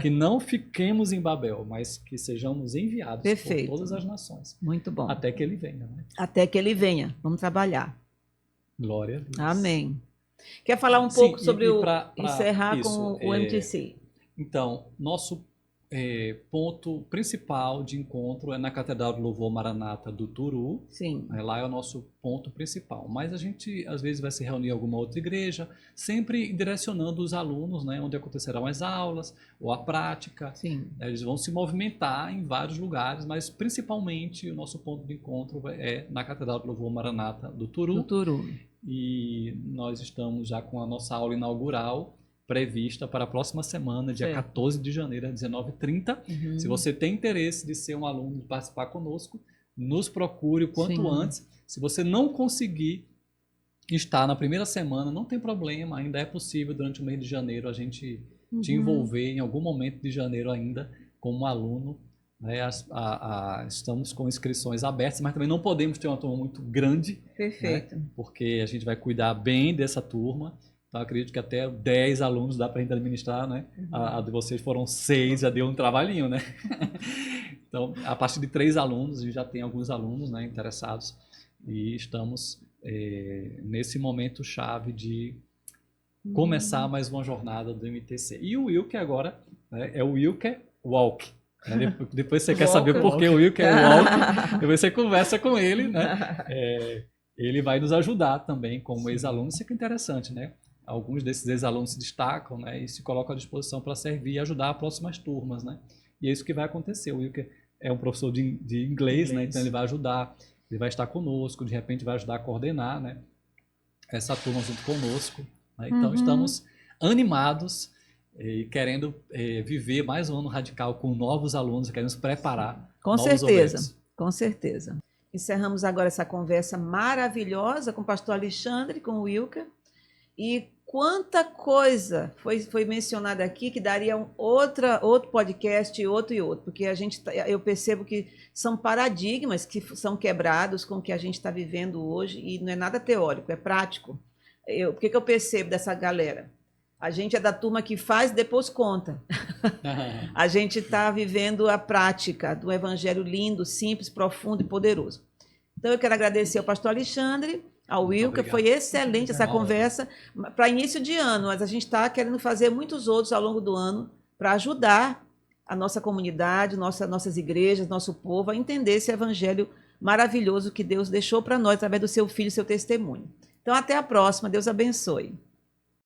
Que não fiquemos em Babel, mas que sejamos enviados Perfeito. por todas as nações. Muito bom. Até que ele venha. Né? Até que ele venha. Vamos trabalhar. Glória a Deus. Amém. Quer falar um Sim, pouco sobre pra encerrar isso, com o MTC? Então, nosso ponto principal de encontro é na Catedral do Louvor Maranata do Turu. Sim. Lá é o nosso ponto principal. Mas a gente, às vezes, vai se reunir em alguma outra igreja, sempre direcionando os alunos, né, onde acontecerão as aulas ou a prática. Sim. Eles vão se movimentar em vários lugares, mas principalmente o nosso ponto de encontro é na Catedral do Louvor Maranata do Turu. Do Turu. E nós estamos já com a nossa aula inaugural prevista para a próxima semana, dia 14 de janeiro, às 19h30. Se você tem interesse de ser um aluno, de participar conosco, nos procure o quanto antes. Se você não conseguir estar na primeira semana, não tem problema, ainda é possível durante o mês de janeiro a gente te envolver em algum momento de janeiro ainda como aluno. Né? Estamos com inscrições abertas, mas também não podemos ter uma turma muito grande. Perfeito. Né? Porque a gente vai cuidar bem dessa turma. Então, acredito que até 10 alunos dá para a gente administrar, né? A de vocês foram 6, já deu um trabalhinho, né? Então, a partir de 3 alunos, a gente já tem alguns alunos, né, interessados. E estamos nesse momento chave de começar mais uma jornada do MTC. E o Wilker agora, né, é o Wilker Walk. Né? Depois você quer saber por que o Wilker Walk, depois você conversa com ele, né? Ele vai nos ajudar também como ex-aluno. Isso é que é interessante, né? Alguns desses ex-alunos se destacam, né, e se colocam à disposição para servir e ajudar as próximas turmas, né? E é isso que vai acontecer. O Wilker é um professor de inglês, né? Então ele vai ajudar, ele vai estar conosco, de repente vai ajudar a coordenar, né, essa turma junto conosco. Né? Então estamos animados e querendo viver mais um ano radical com novos alunos, queremos preparar. Com novos certeza, obreiros. com certeza. Encerramos agora essa conversa maravilhosa com o pastor Alexandre, com o Wilker. E quanta coisa foi mencionada aqui que daria outro podcast, outro, porque eu percebo que são paradigmas que são quebrados com o que a gente está vivendo hoje, e não é nada teórico, é prático. O que eu percebo dessa galera? A gente é da turma que faz e depois conta. A gente está vivendo a prática do evangelho lindo, simples, profundo e poderoso. Então eu quero agradecer ao pastor Alexandre, ao Wilker, foi excelente essa conversa para início de ano, mas a gente está querendo fazer muitos outros ao longo do ano para ajudar a nossa comunidade, nossas igrejas, nosso povo a entender esse evangelho maravilhoso que Deus deixou para nós através do seu filho e seu testemunho. Então, até a próxima. Deus abençoe.